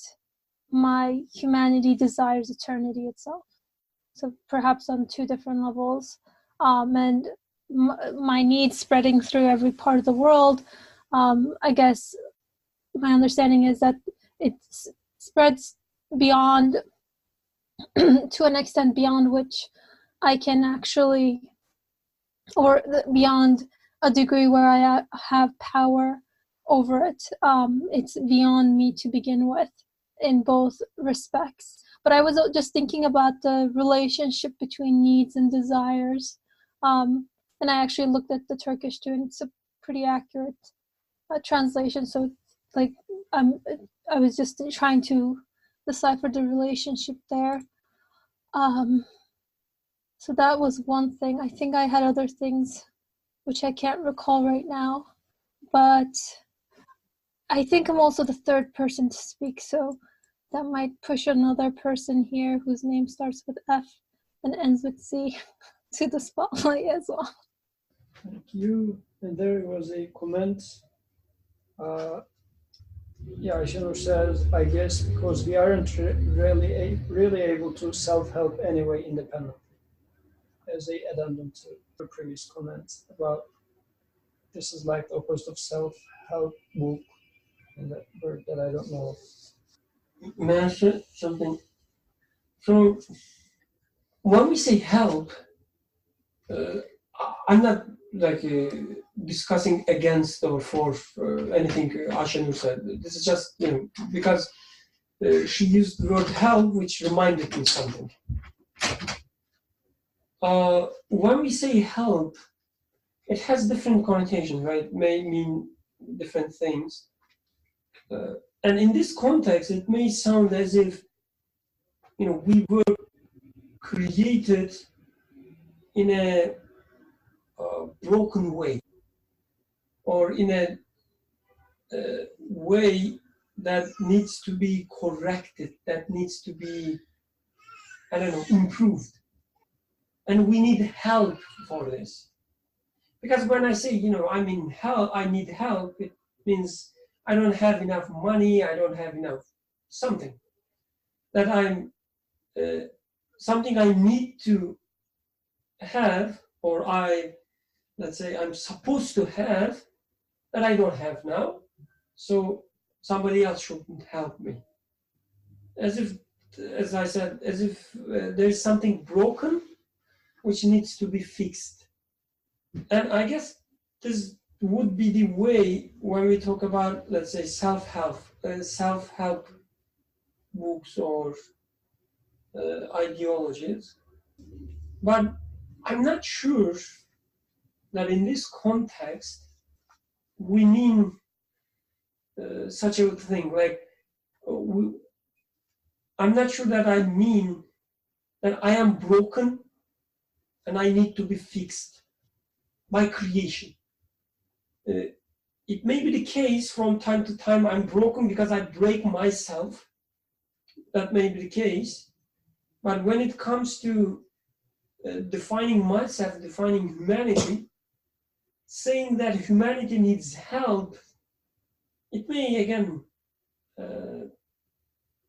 my humanity desires eternity itself. So perhaps on two different levels, and my needs spreading through every part of the world. I guess my understanding is that it spreads beyond, to an extent beyond which I can actually, or beyond a degree where I have power over it. It's beyond me to begin with in both respects. But I was just thinking about the relationship between needs and desires. And I actually looked at the Turkish too, and it's a pretty accurate translation. So like I was just trying to decipher the relationship there. So that was one thing. I think I had other things which I can't recall right now, but I think I'm also the third person to speak, so that might push another person here whose name starts with F and ends with C to the spotlight as well. Thank you. And there was a comment. Ayşenur says, I guess because we aren't really able to self-help anyway independently. As a addendum to the previous comments about this is like the opposite of self-help book, and that word that I don't know. May I say something? So when we say help, I'm not like discussing against or for anything Ayşenur said. This is just, because she used the word help, which reminded me something. When we say help, it has different connotations, right? It may mean different things. And in this context, it may sound as if we were created in a broken way, or in a way that needs to be corrected, that needs to be, improved. And we need help for this. Because when I say, I'm in hell, I need help, it means I don't have enough money, I don't have enough something. That I'm, something I need to have, or let's say I'm supposed to have, that I don't have now. So somebody else shouldn't help me. As I said, as if there's something broken which needs to be fixed. And I guess this would be the way when we talk about, let's say, self-help books or ideologies. But I'm not sure that in this context we mean such a thing. Like, I'm not sure that I mean that I am broken and I need to be fixed by creation. It may be the case from time to time I'm broken because I break myself. That may be the case. But when it comes to defining myself, defining humanity, saying that humanity needs help, it may, again,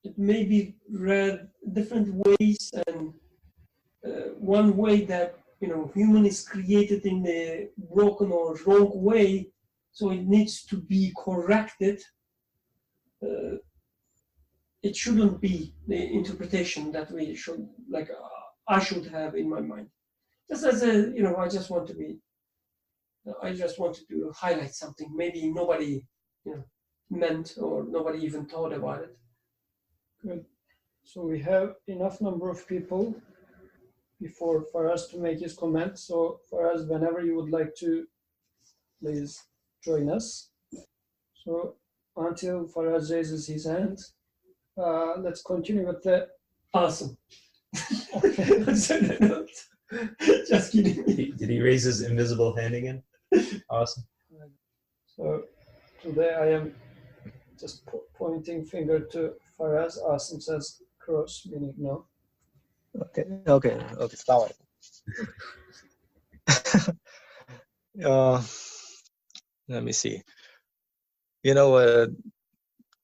it may be read different ways, and one way that human is created in a broken or wrong way, so it needs to be corrected. It shouldn't be the interpretation that we should, I should have in my mind. Just as a, I just wanted to highlight something. Maybe nobody, meant, or nobody even thought about it. Good. So we have enough number of people for us to make his comment. So for us, whenever you would like to, please join us. So until Faraz raises his hand, let's continue with the. Awesome. Just kidding. Did he raise his invisible hand again? Awesome. So today I am just pointing finger to Faraz. Awesome says cross, meaning no. Okay. Assalamu alaikum. Let me see.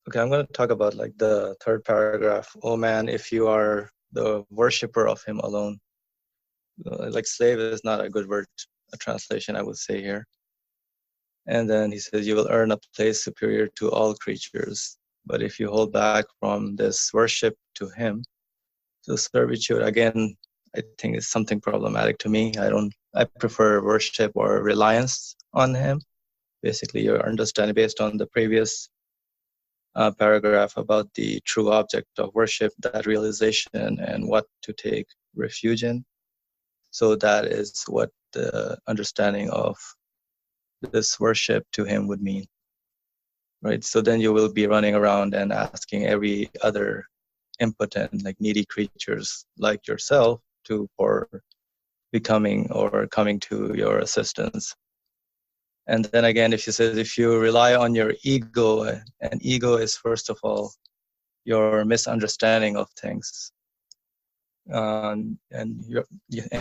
Okay, I'm going to talk about the third paragraph. Oh man, if you are the worshipper of him alone. Slave is not a good word, a translation I would say here. And then he says, you will earn a place superior to all creatures. But if you hold back from this worship to him, so servitude, again, I think is something problematic to me. I prefer worship or reliance on him. Basically, your understanding based on the previous paragraph about the true object of worship, that realization and what to take refuge in. So that is what the understanding of this worship to him would mean, right? So then you will be running around and asking every other impotent, needy creatures like yourself for becoming or coming to your assistance. And then again, if you rely on your ego, and ego is first of your misunderstanding of things. And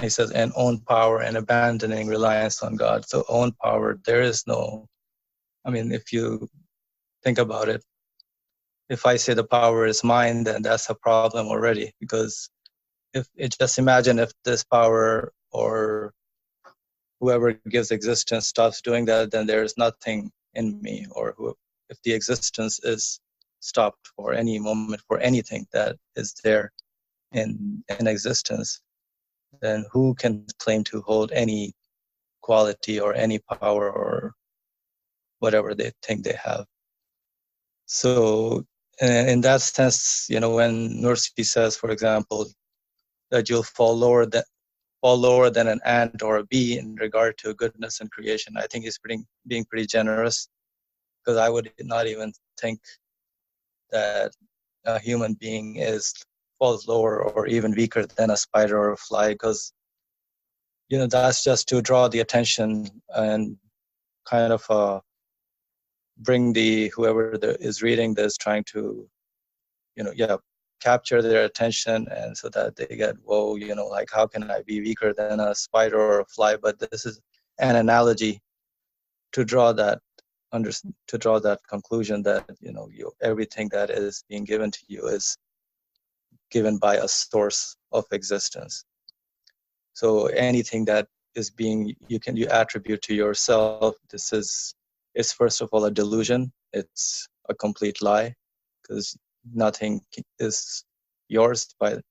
he says, and own power and abandoning reliance on God. So own power, there is no, if you think about it, if I say the power is mine, then that's a problem already, because just imagine if this power or whoever gives existence stops doing that, then there is nothing in me, or if the existence is stopped for any moment for anything that is there in existence, then who can claim to hold any quality or any power or whatever they think they have? So in that sense, when Nursi says, for example, that you'll fall lower than an ant or a bee in regard to goodness and creation, I think he's being pretty generous, because I would not even think that a human being is falls lower or even weaker than a spider or a fly, because that's just to draw the attention and kind of bring whoever is reading this, trying to capture their attention, and so that they get, whoa, like, how can I be weaker than a spider or a fly? But this is an analogy to draw that conclusion that everything that is being given to you is given by a source of existence. So anything that is you attribute to yourself, this is first of all a delusion. It's a complete lie, because nothing is yours. But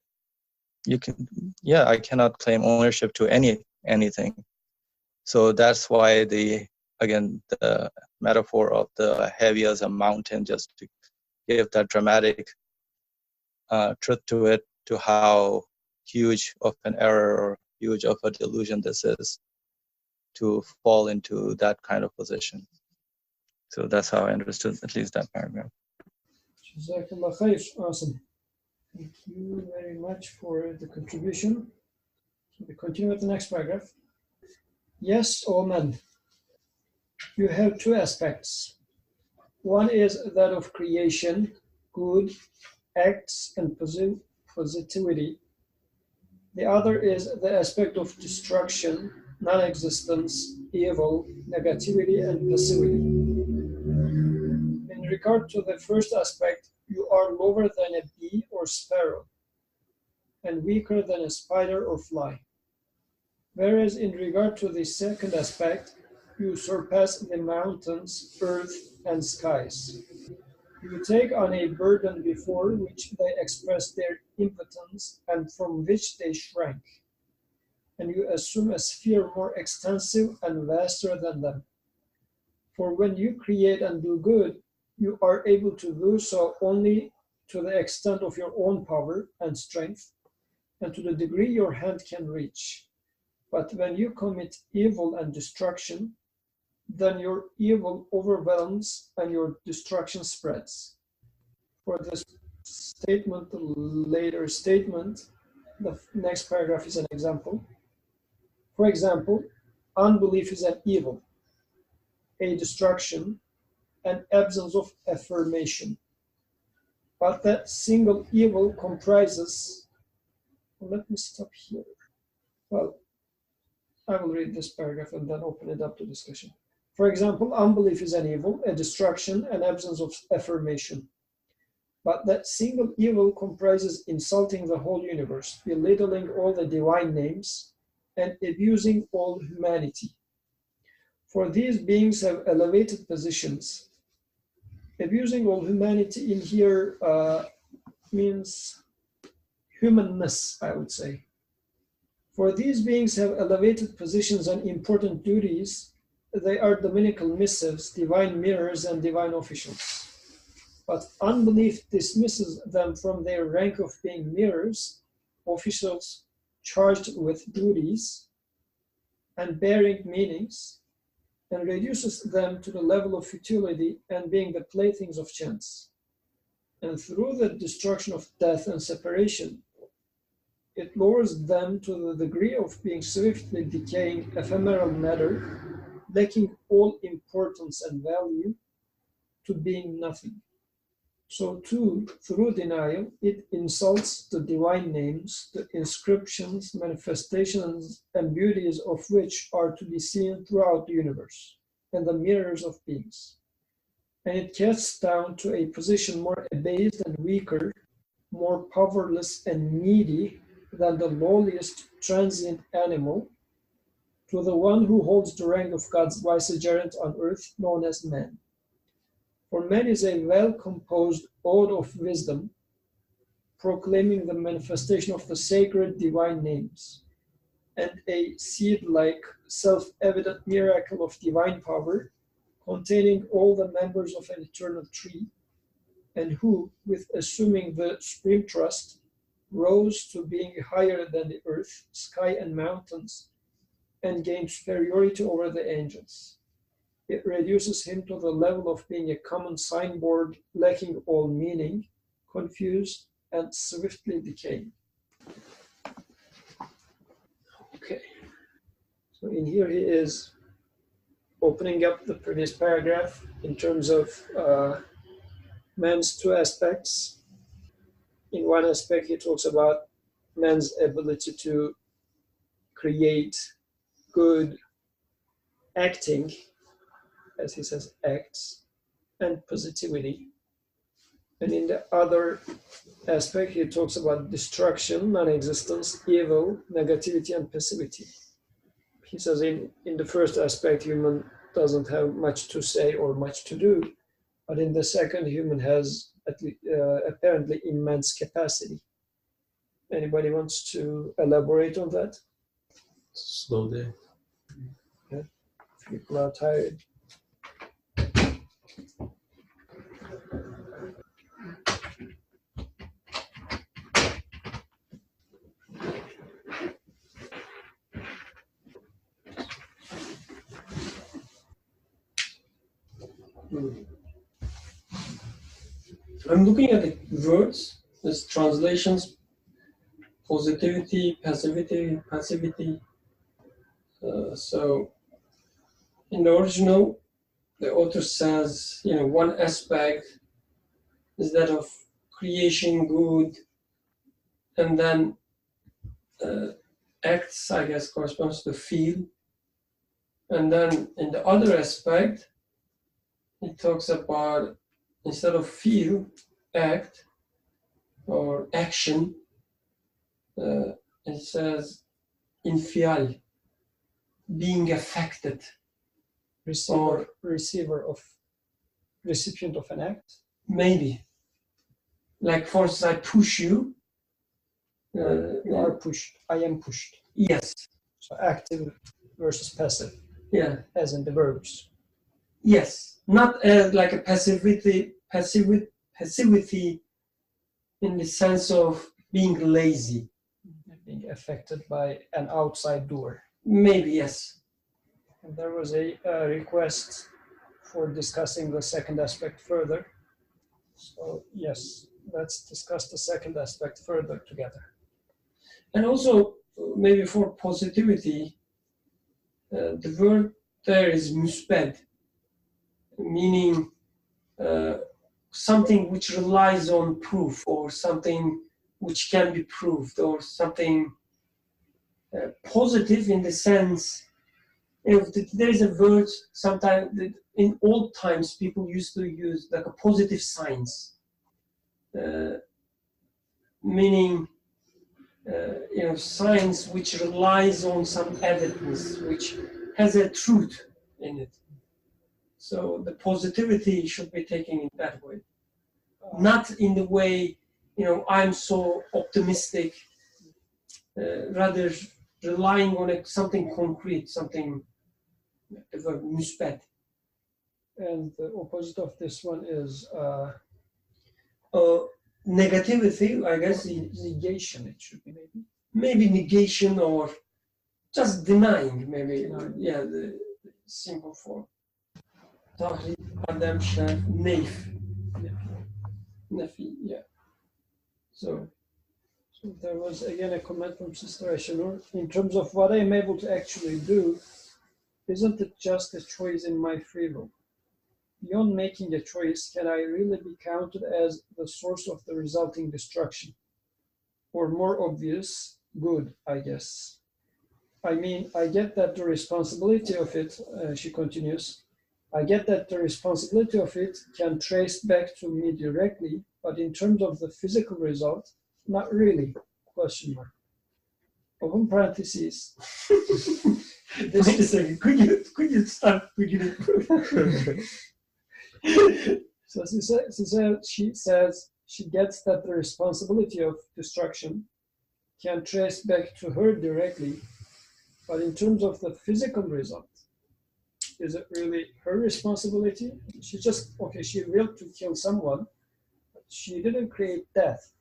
I cannot claim ownership to anything. So that's why the metaphor of the heavy as a mountain, just to give that dramatic truth to it, to how huge of an error or huge of a delusion this is, to fall into that kind of position. So that's how I understood at least that paragraph. Jazakallah khair. Awesome. Thank you very much for the contribution. We continue with the next paragraph. Yes, O men, you have two aspects. One is that of creation, good, acts, and positivity. The other is the aspect of destruction, non-existence, evil, negativity, and passivity. In regard to the first aspect, you are lower than a bee or sparrow, and weaker than a spider or fly. Whereas in regard to the second aspect, you surpass the mountains, earth, and skies. You take on a burden before which they express their impotence and from which they shrank, and you assume a sphere more extensive and vaster than them. For when you create and do good, you are able to do so only to the extent of your own power and strength, and to the degree your hand can reach. But when you commit evil and destruction, then your evil overwhelms and your destruction spreads. For this statement, the later statement, the next paragraph is an example. For example, unbelief is an evil, a destruction, an absence of affirmation. But that single evil comprises, let me stop here. Well, I will read this paragraph and then open it up to discussion. For example, unbelief is an evil, a destruction, an absence of affirmation. But that single evil comprises insulting the whole universe, belittling all the divine names, and abusing all humanity. For these beings have elevated positions. Abusing all humanity in here means humanness, I would say. For these beings have elevated positions and important duties. They are dominical missives, divine mirrors, and divine officials. But unbelief dismisses them from their rank of being mirrors, officials charged with duties and bearing meanings, and reduces them to the level of futility and being the playthings of chance. And through the destruction of death and separation, it lowers them to the degree of being swiftly decaying ephemeral matter, lacking all importance and value, to being nothing. So too, through denial, it insults the divine names, the inscriptions, manifestations, and beauties of which are to be seen throughout the universe, and the mirrors of beings. And it casts down to a position more abased and weaker, more powerless and needy than the lowliest transient animal, to the one who holds the rank of God's vicegerent on earth, known as man. For man is a well-composed ode of wisdom, proclaiming the manifestation of the sacred divine names, and a seed-like, self-evident miracle of divine power, containing all the members of an eternal tree, and who, with assuming the supreme trust, rose to being higher than the earth, sky, and mountains, and gained superiority over the angels. It reduces him to the level of being a common signboard lacking all meaning, confused and swiftly decay. Okay. So in here he is opening up the previous paragraph in terms of man's two aspects. In one aspect, he talks about man's ability to create good acting, as he says, acts, and positivity. And in the other aspect, he talks about destruction, non-existence, evil, negativity, and passivity. He says in the first aspect, human doesn't have much to say or much to do, but in the second, human has apparently immense capacity. Anybody wants to elaborate on that? Slow day. Yeah. People are tired. I'm looking at the words, there's translations, positivity, passivity. So in the original, the author says, one aspect is that of creation good, and then acts, I guess, corresponds to feel. And then in the other aspect, it talks about, instead of feel, act or action, it says infial, being affected. Recipient of an act? Maybe. Like, for instance, I push you. You are pushed. I am pushed. Yes. So active versus passive. Yeah. As in the verbs. Yes. Not like a passivity in the sense of being lazy. Being affected by an outside doer. Maybe, yes. And there was a request for discussing the second aspect further. So yes, let's discuss the second aspect further together. And also, maybe for positivity, the word there is musbed, meaning something which relies on proof, or something which can be proved, or something positive in the sense, there is a word sometimes in old times people used to use, like a positive science, meaning science which relies on some evidence, which has a truth in it. So the positivity should be taken in that way, not in the way, I'm so optimistic, rather relying on something concrete, something, the word musbet. And the opposite of this one is negativity, I guess. Negation, it should be maybe. Maybe negation, or just denying, maybe. Yeah, the simple form. Tahrid, Adam, Shaf, Neif. Nafi, yeah. So there was again a comment from Sister Ayşenur. In terms of what I am able to actually do, isn't it just a choice in my free will? Beyond making a choice, can I really be counted as the source of the resulting destruction? Or more obvious, good, I guess. I mean, I get that the responsibility of it, she continues, I get that the responsibility of it can trace back to me directly, but in terms of the physical result, not really, question mark. Open parentheses. Wait a second, could you start beginning? So she says she gets that the responsibility of destruction can trace back to her directly, but in terms of the physical result, is it really her responsibility? She willed to kill someone, but she didn't create death.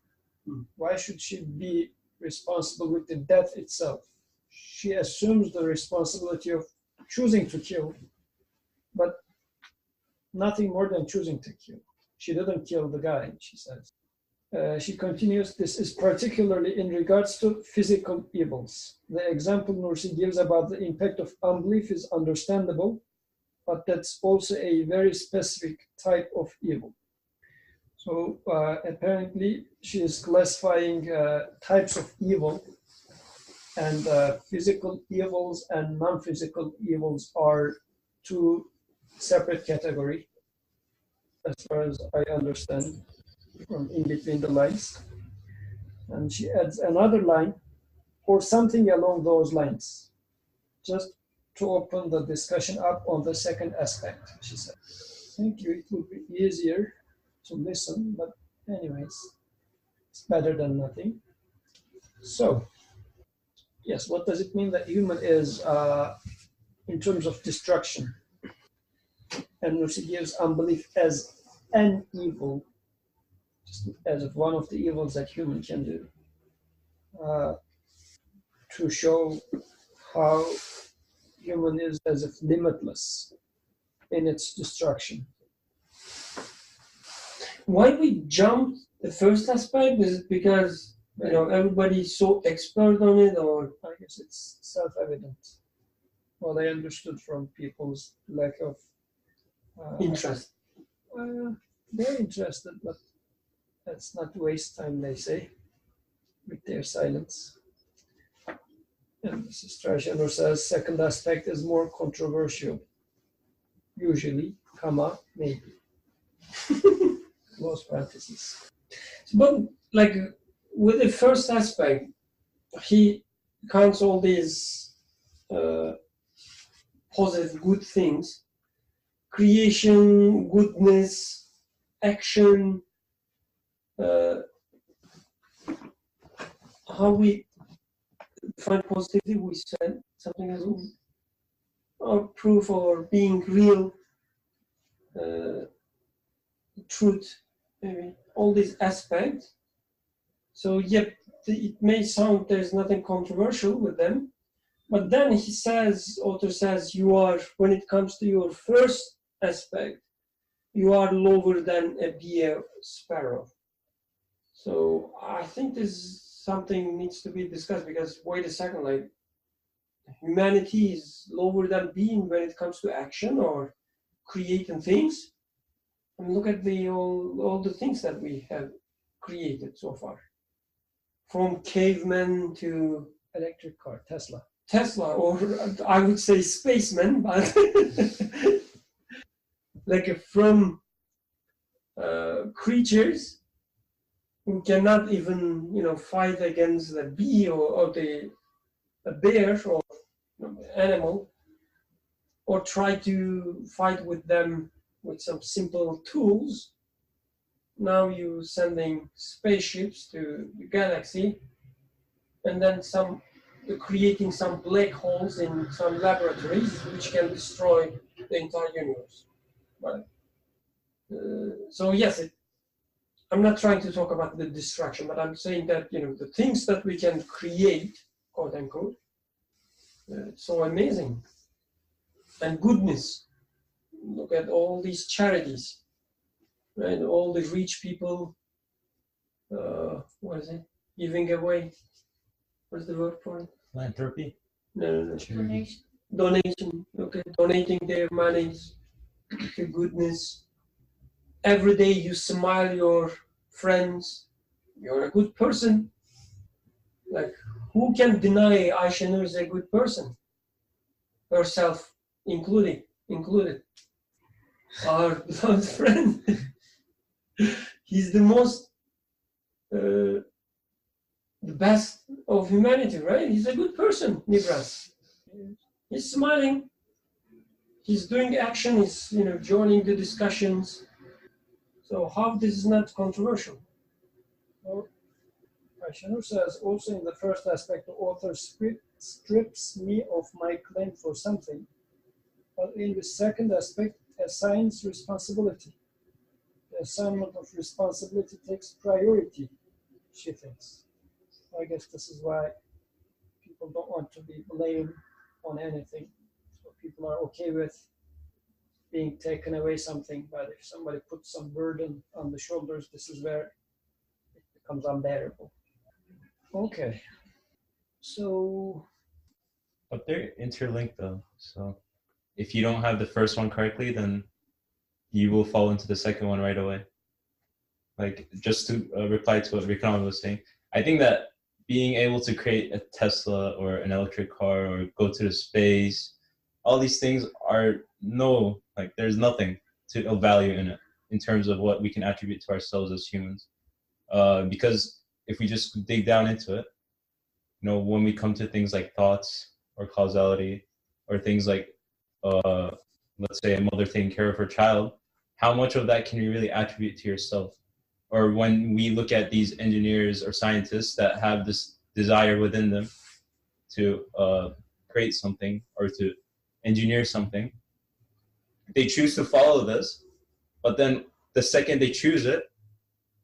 Why should she be responsible with the death itself? She assumes the responsibility of choosing to kill, but nothing more than choosing to kill. She didn't kill the guy, she says. She continues, this is particularly in regards to physical evils. The example Nursi gives about the impact of unbelief is understandable, but that's also a very specific type of evil. So apparently she is classifying types of evil, and physical evils and non-physical evils are two separate categories, as far as I understand from in between the lines. And she adds another line, or something along those lines, just to open the discussion up on the second aspect, she said. Thank you, it would be easier to listen, but anyways, it's better than nothing. So, yes, what does it mean that human is in terms of destruction? And Nursi gives unbelief as an evil, just as of one of the evils that human can do, to show how human is as if limitless in its destruction. Why we jumped the first aspect? Is it because everybody's so expert on it, or I guess it's self-evident. Well, I understood from people's lack of interest? They're interested, but let's not waste time, they say, with their silence. And Mrs. Trajanor says, second aspect is more controversial. Usually, comma, maybe. Close parentheses. But like with the first aspect, he counts all these positive, good things: creation, goodness, action. How we find positivity? We said something as or proof or being real, truth, maybe all these aspects. So yep, it may sound there's nothing controversial with them, but then he says, author says, you are, when it comes to your first aspect, you are lower than a bee sparrow. So I think this something needs to be discussed, because wait a second, like humanity is lower than being when it comes to action or creating things. And look at all the things that we have created so far, from cavemen to electric car, Tesla, or I would say spacemen, but like from creatures who cannot even fight against the bee or a bear or animal, or try to fight with them with some simple tools. Now you're sending spaceships to the galaxy, and then creating some black holes in some laboratories which can destroy the entire universe. Right? So yes, I'm not trying to talk about the destruction, but I'm saying that the things that we can create, quote unquote, it's so amazing. And goodness. Look at all these charities, right? All the rich people, what is it? Giving away. What's the word for it? Philanthropy? No. Donation. Okay, donating their monies to goodness. Every day you smile your friends. You're a good person. Like, who can deny Ayşe Nur is a good person? Herself included. Our beloved friend. He's the most, the best of humanity, right? He's a good person, Nibras. He's smiling. He's doing action. He's, joining the discussions. So how this is not controversial? Well, Ayşe Nur says, also in the first aspect, the author strips me of my claim for something, but in the second aspect, assigns responsibility. The assignment of responsibility takes priority, she thinks. I guess this is why people don't want to be blamed on anything. So people are okay with being taken away something, but if somebody puts some burden on the shoulders, this is where it becomes unbearable. Okay. So, But they're interlinked though. So if you don't have the first one correctly, then you will fall into the second one right away. Like, just to reply to what Rikram was saying, I think that being able to create a Tesla or an electric car or go to the space, all these things are there's nothing of value in it in terms of what we can attribute to ourselves as humans. Because if we just dig down into it, when we come to things like thoughts or causality or things like, let's say a mother taking care of her child, how much of that can you really attribute to yourself? Or when we look at these engineers or scientists that have this desire within them to create something or to engineer something, they choose to follow this, but then the second they choose it,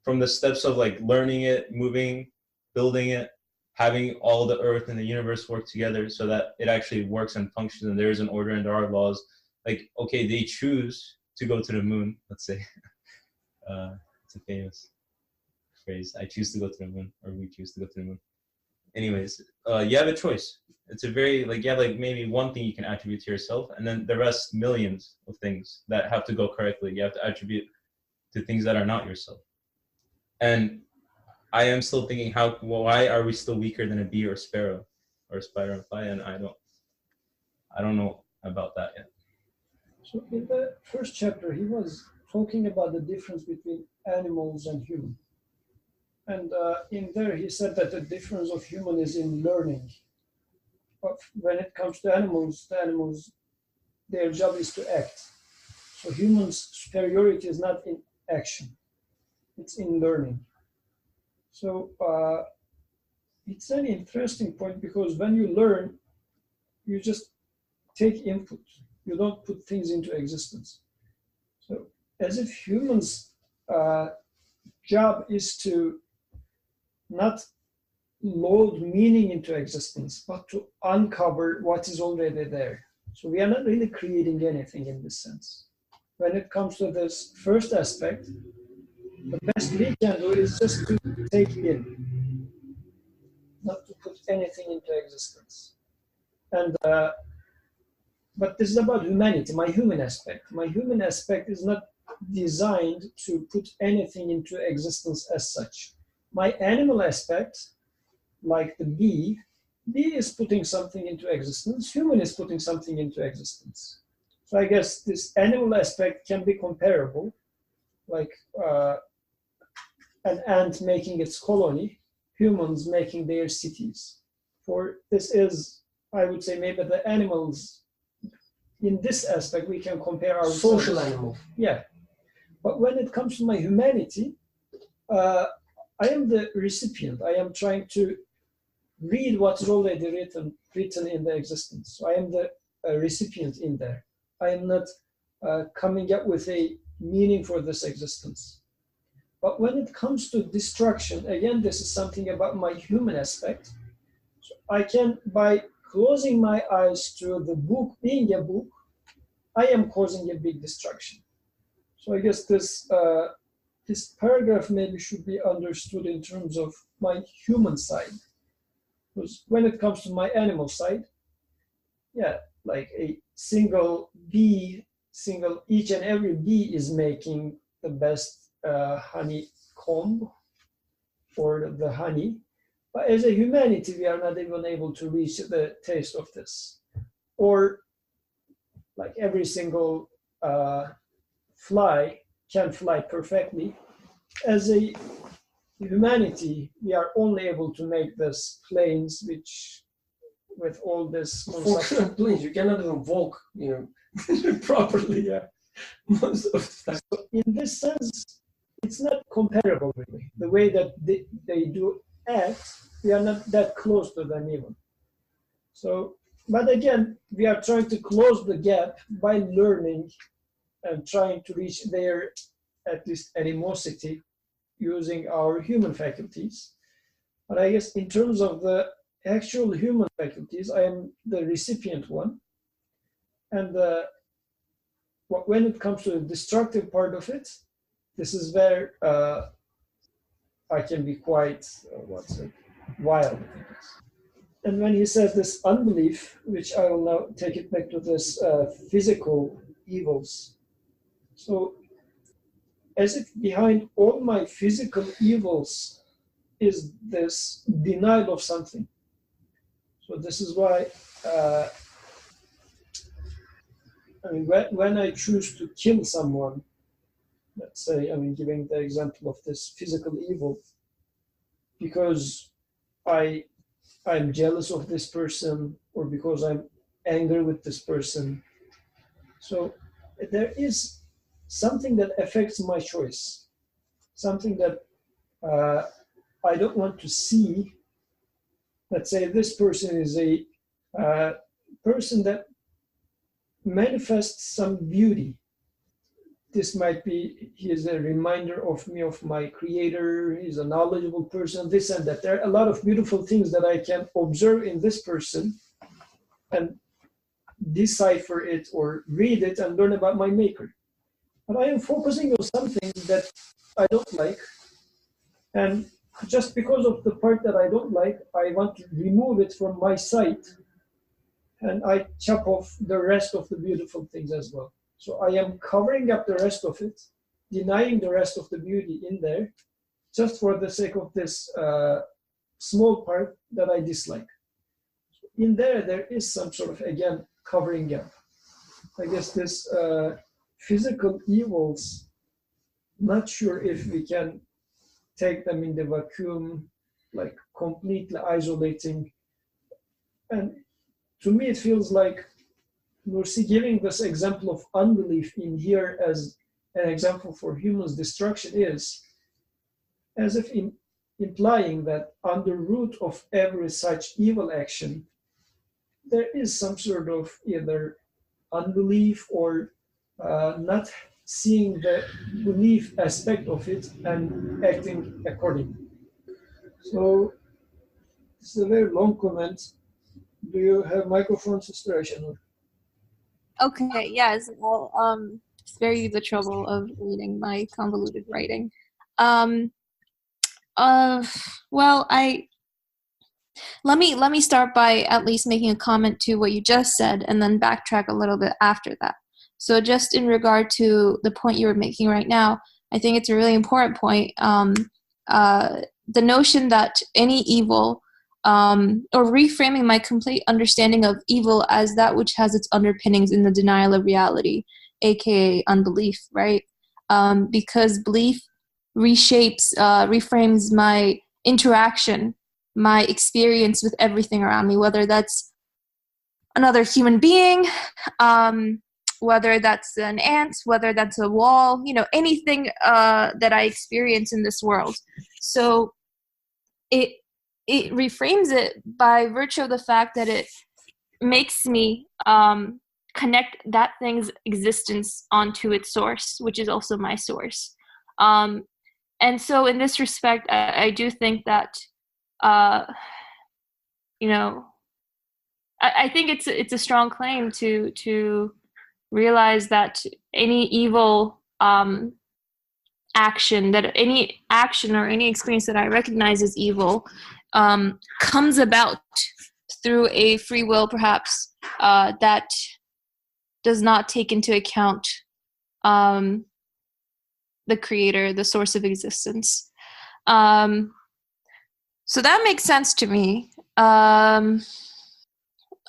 from the steps of like learning it, moving, building it, having all the earth and the universe work together so that it actually works and functions and there is an order and there are laws. Like, okay, they choose to go to the moon, let's say. It's a famous phrase. I choose to go to the moon, or we choose to go to the moon. Anyways, you have a choice. It's a very, you have maybe one thing you can attribute to yourself, and then the rest, millions of things that have to go correctly. You have to attribute to things that are not yourself. And I am still thinking, why are we still weaker than a bee or a sparrow or a spider and fly? And I don't know about that yet. So in the first chapter, he was talking about the difference between animals and human. And in there, he said that the difference of human is in learning. But when it comes to animals, their job is to act. So humans' superiority is not in action. It's in learning. So it's an interesting point because when you learn, you just take input. You don't put things into existence. So as if humans' job is to not load meaning into existence, but to uncover what is already there. So we are not really creating anything in this sense. When it comes to this first aspect, the best we can do is just to take in, not to put anything into existence. And but this is about humanity, my human aspect. My human aspect is not designed to put anything into existence as such. My animal aspect, like the bee is putting something into existence, human is putting something into existence. So I guess this animal aspect can be comparable, like an ant making its colony, humans making their cities. For this is, I would say, maybe the animals, in this aspect, we can compare our social animal. Yeah. But when it comes to my humanity, I am the recipient. I am trying to read what is already written in the existence. So I am the recipient in there. I am not coming up with a meaning for this existence. But when it comes to destruction, again, this is something about my human aspect. So I can, by closing my eyes to the book being a book, I am causing a big destruction. So I guess this paragraph maybe should be understood in terms of my human side. Because when it comes to my animal side, yeah, like a single bee, each and every bee is making the best honeycomb or the honey. But as a humanity, we are not even able to reach the taste of this. Or like every single fly can fly perfectly. As a humanity, we are only able to make this planes, which with all this functional planes, you cannot even walk, properly. Yeah. Most of the time. So in this sense, it's not comparable really. The way that they do act, we are not that close to them even. So, but again, we are trying to close the gap by learning and trying to reach their, at least, animosity using our human faculties. But I guess in terms of the actual human faculties, I am the recipient one. And when it comes to the destructive part of it, this is where I can be quite, wild. And when he says this unbelief, which I will now take it back to this physical evils. So as if behind all my physical evils is this denial of something. So this is why, when I choose to kill someone, let's say, giving the example of this physical evil, because I'm jealous of this person, or because I'm angry with this person. So there is something that affects my choice, something that I don't want to see. Let's say this person is a person that manifests some beauty. This might be, he is a reminder of me, of my creator, he's a knowledgeable person, this and that. There are a lot of beautiful things that I can observe in this person and decipher it or read it and learn about my maker. But I am focusing on something that I don't like, and just because of the part that I don't like, I want to remove it from my sight, and I chop off the rest of the beautiful things as well. So I am covering up the rest of it, denying the rest of the beauty in there, just for the sake of this small part that I dislike. In there is some sort of, again, covering up. I guess this physical evils, not sure if we can take them in the vacuum, like completely isolating. And to me, it feels like Nursi giving this example of unbelief in here as an example for humans' destruction is as if implying that on the root of every such evil action, there is some sort of either unbelief or not seeing the belief aspect of it and acting accordingly. So this is a very long comment. Do you have microphone, Sister Aisha? Okay, yes. Well, spare you the trouble of reading my convoluted writing. Well, let me start by at least making a comment to what you just said, and then backtrack a little bit after that. So, just in regard to the point you were making right now, I think it's a really important point. The notion that any evil, or reframing my complete understanding of evil as that which has its underpinnings in the denial of reality, aka unbelief, right? Because belief reshapes, reframes my interaction, my experience with everything around me, whether that's another human being, whether that's an ant, whether that's a wall, anything that I experience in this world. So it reframes it by virtue of the fact that it makes me connect that thing's existence onto its source, which is also my source. And so in this respect, I do think that, I think it's a strong claim to realize that any evil action, that any action or any experience that I recognize as evil comes about through a free will, perhaps, that does not take into account the creator, the source of existence. So that makes sense to me.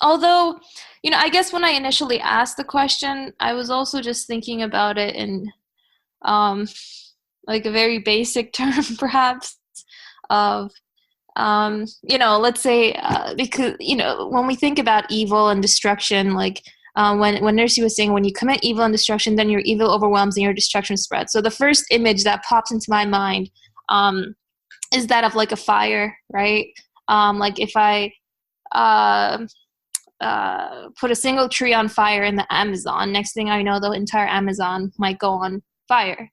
Although, I guess when I initially asked the question, I was also just thinking about it in like a very basic term, perhaps, of, let's say, because, when we think about evil and destruction, like when Nursi was saying, when you commit evil and destruction, then your evil overwhelms and your destruction spreads. So the first image that pops into my mind is that of like a fire, right? Like if I put a single tree on fire in the Amazon, next thing I know, the entire Amazon might go on fire.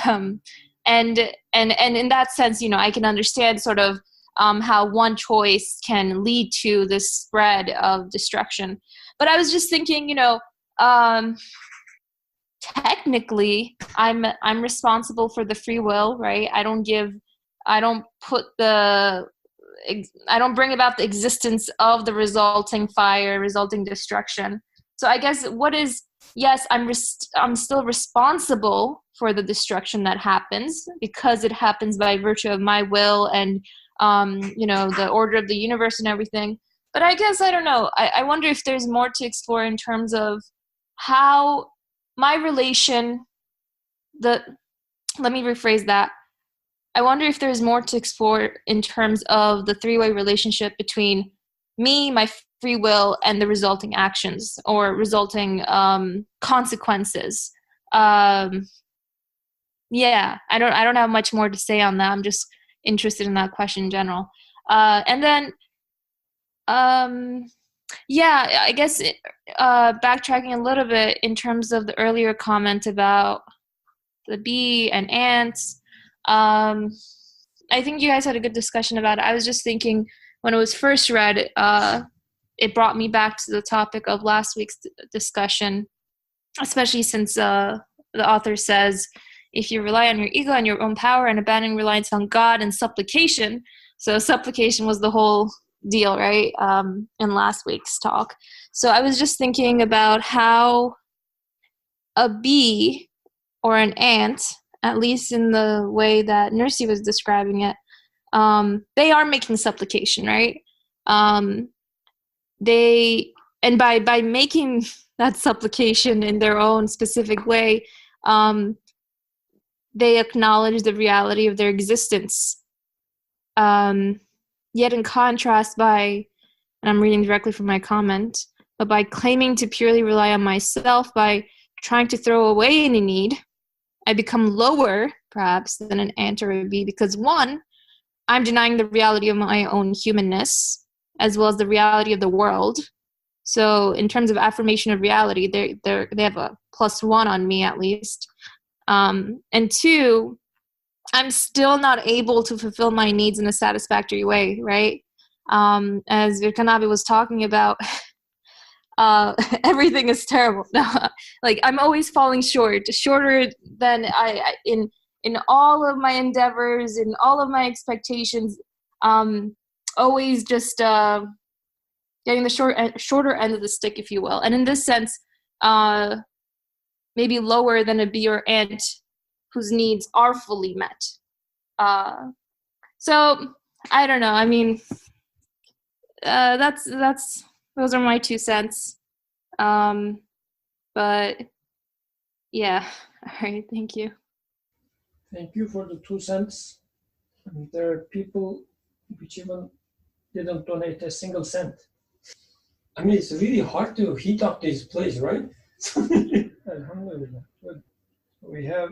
And in that sense, I can understand sort of how one choice can lead to this spread of destruction. But I was just thinking, technically, I'm responsible for the free will, right? I don't give I don't bring about the existence of the resulting fire, resulting destruction. So I guess yes, I'm still responsible for the destruction that happens because it happens by virtue of my will and the order of the universe and everything. But I guess, I don't know, I wonder if there's more to explore in terms of how my relation, let me rephrase that. I wonder if there's more to explore in terms of the three-way relationship between me, my free will, and the resulting actions or resulting consequences. Yeah, I don't have much more to say on that. I'm just interested in that question in general. And then, yeah, I guess backtracking a little bit in terms of the earlier comment about the bee and ants. I think you guys had a good discussion about it. I was just thinking when it was first read, it brought me back to the topic of last week's discussion, especially since the author says, if you rely on your ego and your own power and abandon reliance on God and supplication. So supplication was the whole deal, right, in last week's talk. So I was just thinking about how a bee or an ant, at least in the way that Nursi was describing it, they are making supplication, right? And by making that supplication in their own specific way, they acknowledge the reality of their existence. Yet in contrast, and I'm reading directly from my comment, but by claiming to purely rely on myself, by trying to throw away any need, I become lower, perhaps, than an ant or a bee because, one, I'm denying the reality of my own humanness as well as the reality of the world. So in terms of affirmation of reality, they have a +1 on me at least. And two, I'm still not able to fulfill my needs in a satisfactory way, right? As Virkanabi was talking about, everything is terrible. Like I'm always falling shorter than I in all of my endeavors, in all of my expectations, always just getting the shorter end of the stick, if you will. And in this sense, maybe lower than a bee or ant whose needs are fully met. So I don't know. I mean, those are my 2 cents. But yeah. All right. Thank you. Thank you for the 2 cents. And there are people which even didn't donate a single cent. I mean, it's really hard to heat up this place, right? Alhamdulillah. Good. We have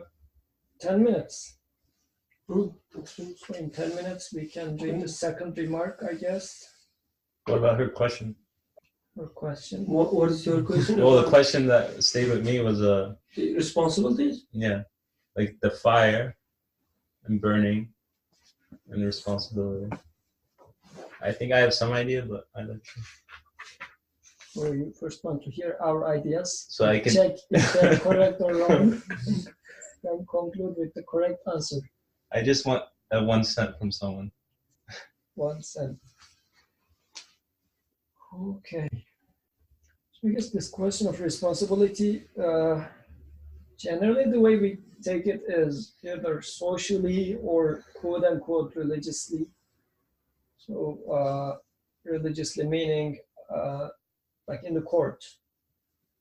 10 minutes. So in 10 minutes, we can read the second remark, I guess. What about her question? Her question. What is your question? Well, the question that stayed with me was the responsibilities? Yeah, like the fire and burning and the responsibility. I think I have some idea, but I'd like to. Well, you first want to hear our ideas. So I can check if they're correct or wrong, then conclude with the correct answer. I just want a 1 cent from someone. 1 cent. Okay. So I guess this question of responsibility, generally the way we take it is either socially or quote unquote religiously. So religiously meaning like in the court.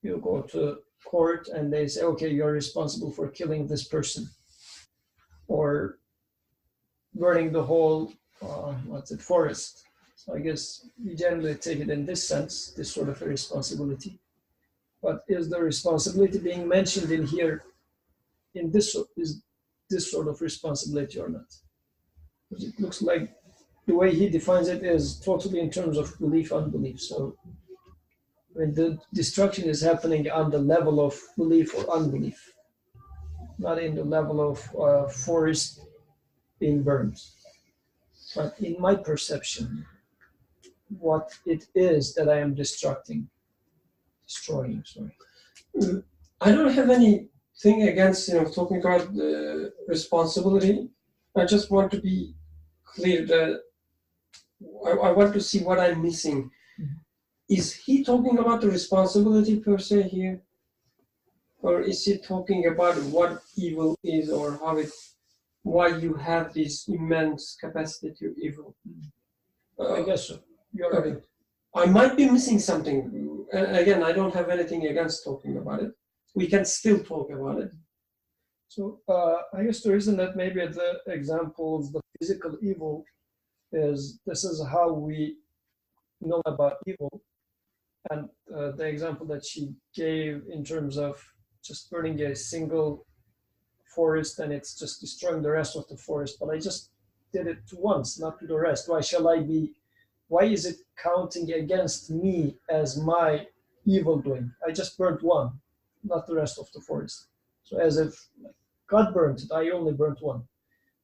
You go to court and they say, okay, you're responsible for killing this person. Or burning the whole, forest. So I guess we generally take it in this sense, this sort of a responsibility. But is the responsibility being mentioned in here, is this sort of responsibility or not? Because it looks like the way he defines it is totally in terms of belief, unbelief. So when the destruction is happening on the level of belief or unbelief, not in the level of forest being burned. But in my perception, what it is that I am destroying. I don't have anything against talking about the responsibility. I just want to be clear the. I want to see what I'm missing. Is he talking about the responsibility per se here? Or is he talking about what evil is or how it, why you have this immense capacity to evil? I guess so. You're Okay. right. I might be missing something. Again, I don't have anything against talking about it. We can still talk about it. So I guess the reason that maybe the example of the physical evil is this is how we know about evil. And the example that she gave in terms of just burning a single forest and it's just destroying the rest of the forest. But I just did it to once, not to the rest. Why is it counting against me as my evil doing? I just burnt one, not the rest of the forest. So as if God burnt it, I only burnt one.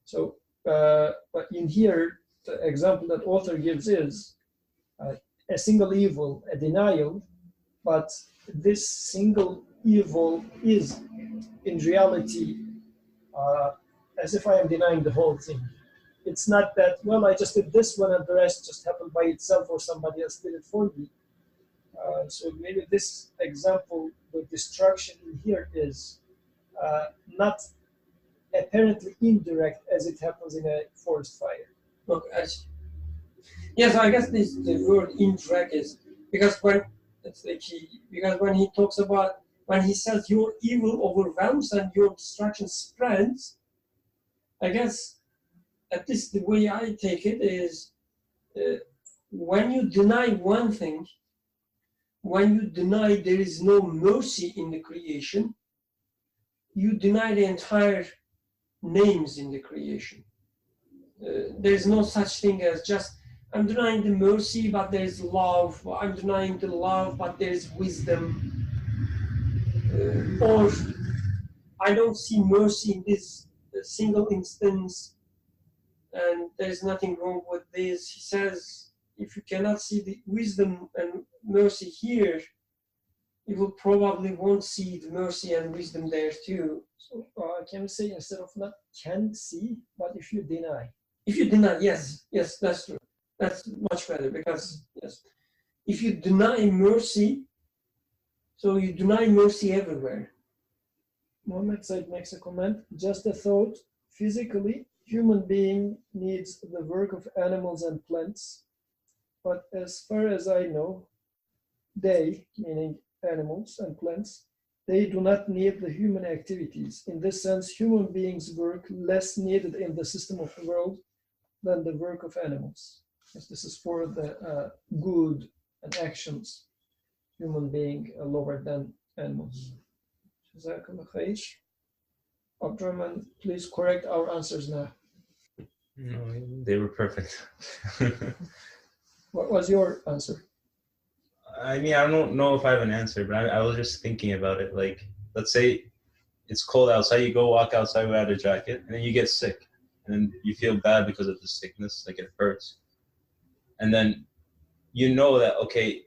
So, but in here, the example that author gives is a single evil, a denial, but this single evil is in reality as if I am denying the whole thing. It's not that, well, I just did this one and the rest just happened by itself or somebody else did it for me. So maybe this example, the destruction in here is not apparently indirect as it happens in a forest fire. Look, yes, I guess the word indirect is because when it's the key. Because when he talks about when he says your evil overwhelms and your destruction spreads, I guess at least the way I take it is when you deny one thing, when you deny there is no mercy in the creation, you deny the entire names in the creation. There is no such thing as just, I'm denying the mercy, but there is love. I'm denying the love, but there is wisdom. Or I don't see mercy in this single instance, and there's nothing wrong with this. He says, if you cannot see the wisdom and mercy here, you will probably won't see the mercy and wisdom there too. So can we say instead of not can see, but if you deny? If you deny, yes, that's true. That's much better because, yes, if you deny mercy, so you deny mercy everywhere. Mohammed Said makes a comment. Just a thought, physically, human being needs the work of animals and plants. But as far as I know, they, meaning animals and plants, they do not need the human activities. In this sense, human beings work less needed in the system of the world than the work of animals. Yes, this is for the good and actions, human being lower than animals. Jazakallah khair. Abdurrahman, please correct our answers now. No, they were perfect. What was your answer? I mean, I don't know if I have an answer, but I was just thinking about it. Like, let's say it's cold outside, you go walk outside without a jacket, and then you get sick. And then you feel bad because of the sickness, like it hurts. And then you know that, okay,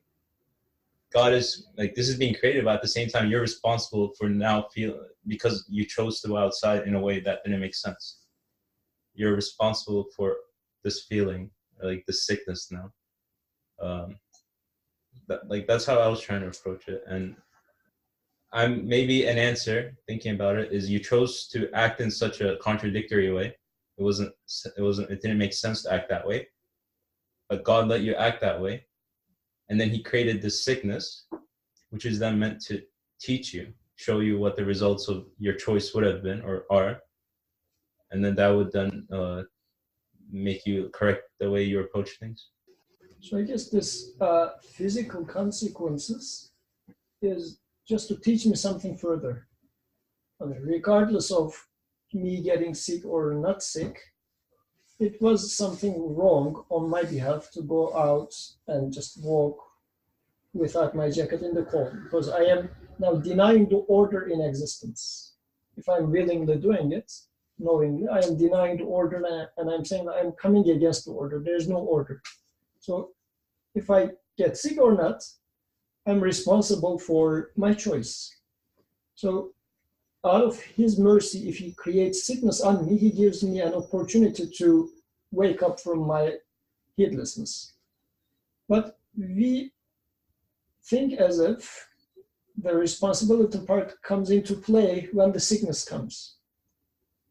God is, like, this is being created, but at the same time, you're responsible for now because you chose to go outside in a way that didn't make sense. You're responsible for this feeling, like the sickness now. That's how I was trying to approach it. And I'm maybe an answer, thinking about it, is you chose to act in such a contradictory way. It didn't make sense to act that way. But God let you act that way. And then he created this sickness, which is then meant to teach you, show you what the results of your choice would have been or are. And then that would then make you correct the way you approach things. So I guess this physical consequences is just to teach me something further. I mean, regardless of me getting sick or not sick, it was something wrong on my behalf to go out and just walk without my jacket in the cold, because I am now denying the order in existence. If I'm willingly doing it, knowingly, I am denying the order and I'm saying that I'm coming against the order. There's no order. So if I get sick or not, I'm responsible for my choice. So out of his mercy, if he creates sickness on me, he gives me an opportunity to wake up from my heedlessness. But we think as if the responsibility part comes into play when the sickness comes.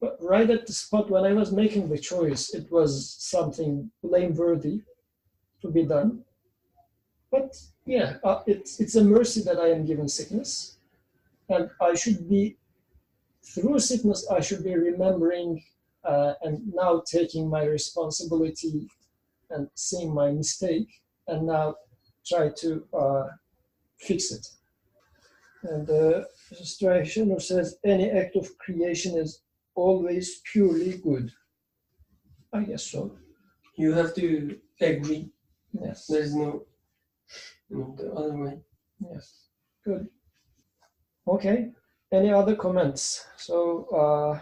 But right at the spot when I was making the choice, it was something blameworthy to be done. But yeah, it's a mercy that I am given sickness. And I should be, through sickness, I should be remembering and now taking my responsibility and seeing my mistake and now try to fix it. And the illustration says, any act of creation is always purely good. I guess so. You have to agree. Yes. There's no the other way. Yes. Good. Okay. Any other comments? So,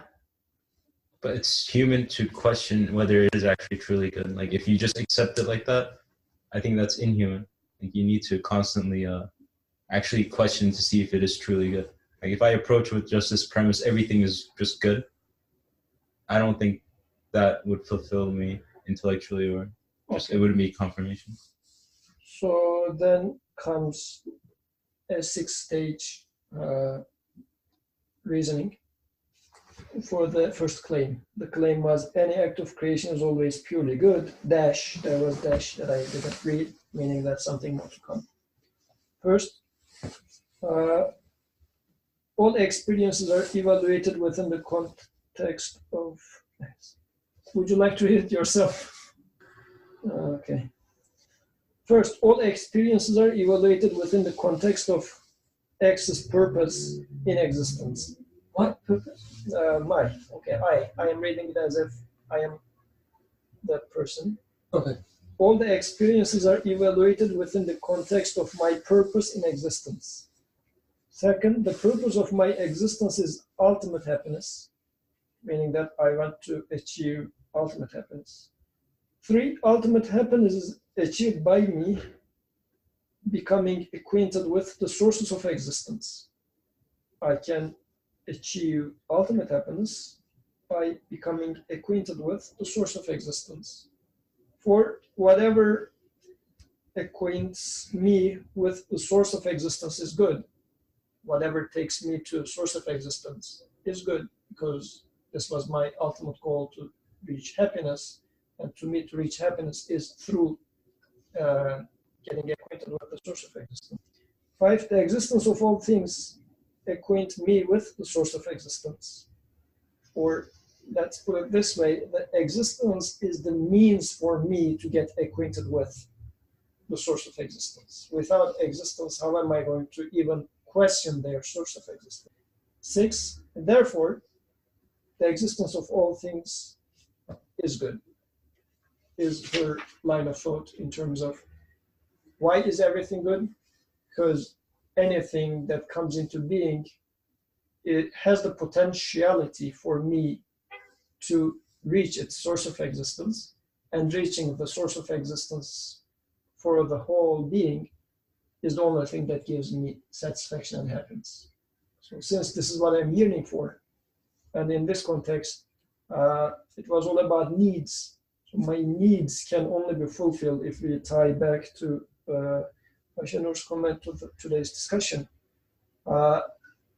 But it's human to question whether it is actually truly good. Like if you just accept it like that, I think that's inhuman. Like you need to constantly actually question to see if it is truly good. Like if I approach with just this premise, everything is just good, I don't think that would fulfill me intellectually, or just it wouldn't be confirmation. So then comes a 6-stage reasoning for the first claim. The claim was any act of creation is always purely good, dash, there was dash that I didn't read, meaning that something more to come. First, all experiences are evaluated within the context of, would you like to read it yourself? Okay. First, all experiences are evaluated within the context of X's purpose in existence. What purpose? My. Okay, I am reading it as if I am that person. Okay. All the experiences are evaluated within the context of my purpose in existence. Second, the purpose of my existence is ultimate happiness, meaning that I want to achieve ultimate happiness. 3, ultimate happiness is achieved by me becoming acquainted with the sources of existence. I can achieve ultimate happiness by becoming acquainted with the source of existence. 4, whatever acquaints me with the source of existence is good. Whatever takes me to the source of existence is good, because this was my ultimate goal, to reach happiness. And to me, to reach happiness is through getting acquainted with the source of existence. 5, the existence of all things acquaint me with the source of existence. Or let's put it this way, the existence is the means for me to get acquainted with the source of existence. Without existence, how am I going to even question their source of existence? 6, therefore, the existence of all things is good, is her line of thought in terms of why is everything good? Because anything that comes into being, it has the potentiality for me to reach its source of existence, and reaching the source of existence for the whole being is the only thing that gives me satisfaction and happiness. So since this is what I'm yearning for, and in this context, it was all about needs. So my needs can only be fulfilled if we tie back to Ayşenur's comment to today's discussion. I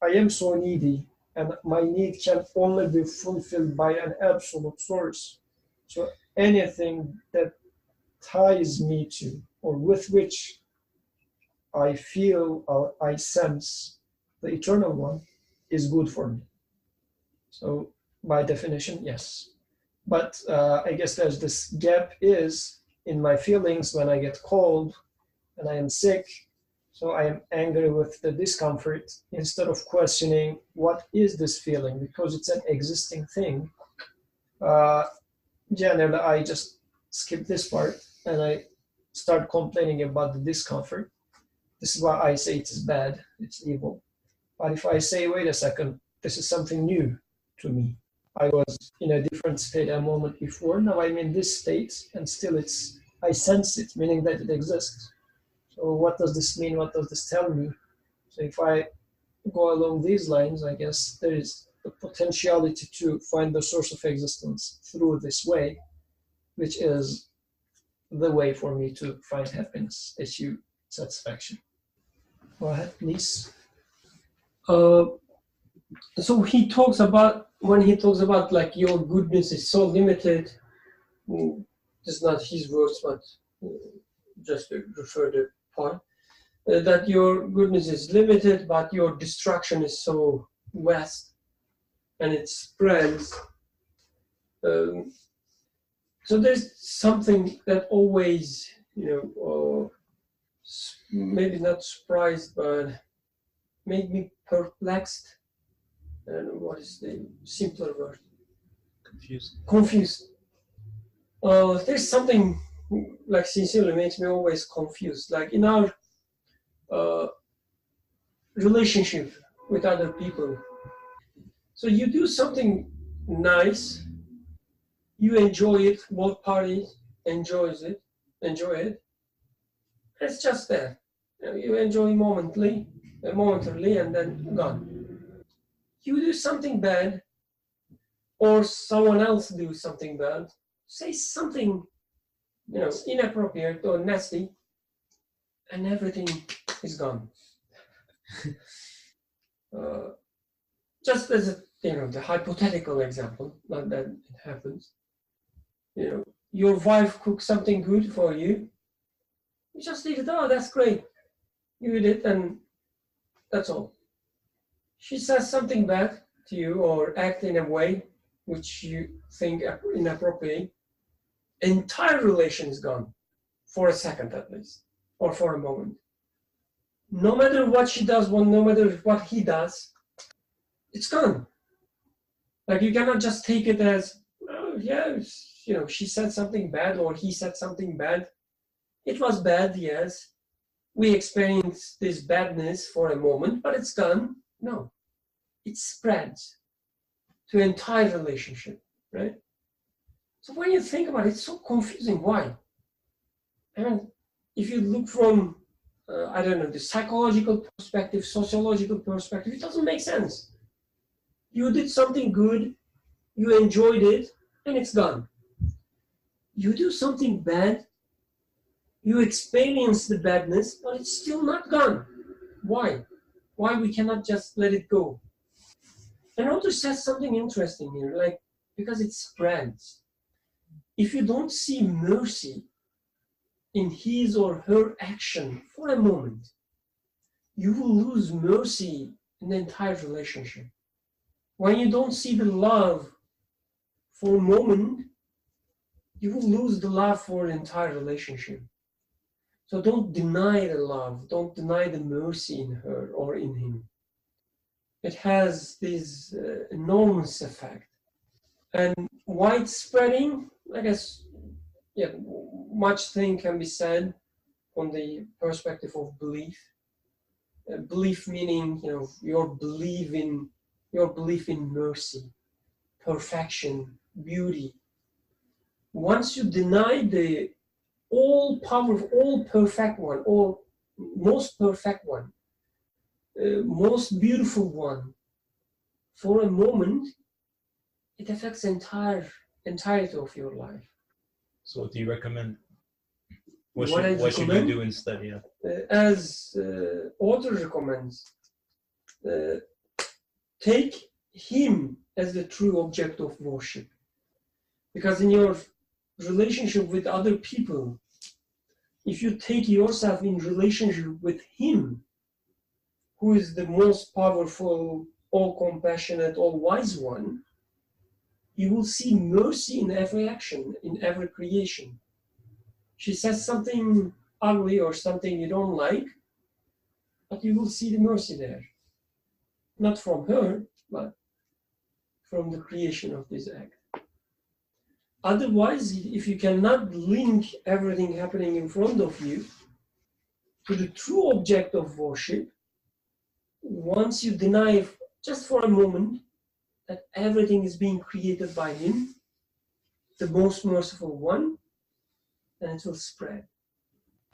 am so needy, and my need can only be fulfilled by an absolute source. So anything that ties me to, or with which I feel or I sense the eternal one, is good for me. So by definition, yes. But I guess there's this gap is in my feelings when I get cold and I am sick. So I am angry with the discomfort instead of questioning what is this feeling, because it's an existing thing. Generally, I just skip this part and I start complaining about the discomfort. This is why I say it is bad, it's evil. But if I say, wait a second, this is something new to me. I was in a different state a moment before, now I'm in this state, and still I sense it, meaning that it exists. So what does this mean? What does this tell me? So if I go along these lines, I guess there is the potentiality to find the source of existence through this way. which is the way for me to find happiness, issue satisfaction. Go ahead, please. So he talks about, when he talks about like your goodness is so limited, it's not his words, but just to refer the part, that your goodness is limited, but your destruction is so vast and it spreads. So there's something that always, maybe not surprised, but made me perplexed. I don't know what is the simpler word. Confused. There's something like sincerely makes me always confused. Like in our relationship with other people. So you do something nice, you enjoy it, both parties enjoy it. It's just there. You enjoy momentarily, and then gone. You do something bad, or someone else do something bad, say something, inappropriate or nasty, and everything is gone. Just as a, the hypothetical example, not that it happens. Your wife cooks something good for you. You just eat it. Oh, that's great. You eat it, and that's all. She says something bad to you or act in a way which you think inappropriate. Entire relation is gone for a second at least, or for a moment. No matter what she does, no matter what he does, it's gone. Like you cannot just take it as, oh, yeah, she said something bad or he said something bad. It was bad, yes. We experienced this badness for a moment, but it's gone. No, it spreads to entire relationship, right? So when you think about it, it's so confusing. Why? I mean, if you look from, the psychological perspective, sociological perspective, it doesn't make sense. You did something good, you enjoyed it, and it's gone. You do something bad, you experience the badness, but it's still not gone. Why? Why we cannot just let it go? And author says something interesting here, like, because it spreads. If you don't see mercy in his or her action for a moment, you will lose mercy in the entire relationship. When you don't see the love for a moment, you will lose the love for the entire relationship. So don't deny the love, don't deny the mercy in her or in him. It has this enormous effect. And widespreading, I guess, much thing can be said on the perspective of belief. Belief meaning, your belief in mercy, perfection, beauty. Once you deny the all-powerful, all-perfect one, or most perfect one, most beautiful one, for a moment, it affects the entirety of your life. So what do you recommend? What should we do instead? Yeah. As author recommends, take him as the true object of worship. Because in your relationship with other people, if you take yourself in relationship with him, who is the most powerful, all-compassionate, all-wise one, you will see mercy in every action, in every creation. She says something ugly or something you don't like, but you will see the mercy there. Not from her, but from the creation of this act. Otherwise, if you cannot link everything happening in front of you to the true object of worship, once you deny just for a moment that everything is being created by him, the most merciful one, then it will spread.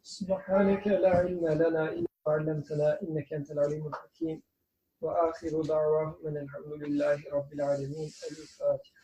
سبحانك لا علم لنا إلا ما علمتنا إنك أنت العليم الحكيم وآخر دعواهم أن الحمد لله رب العالمين. الفاتحة.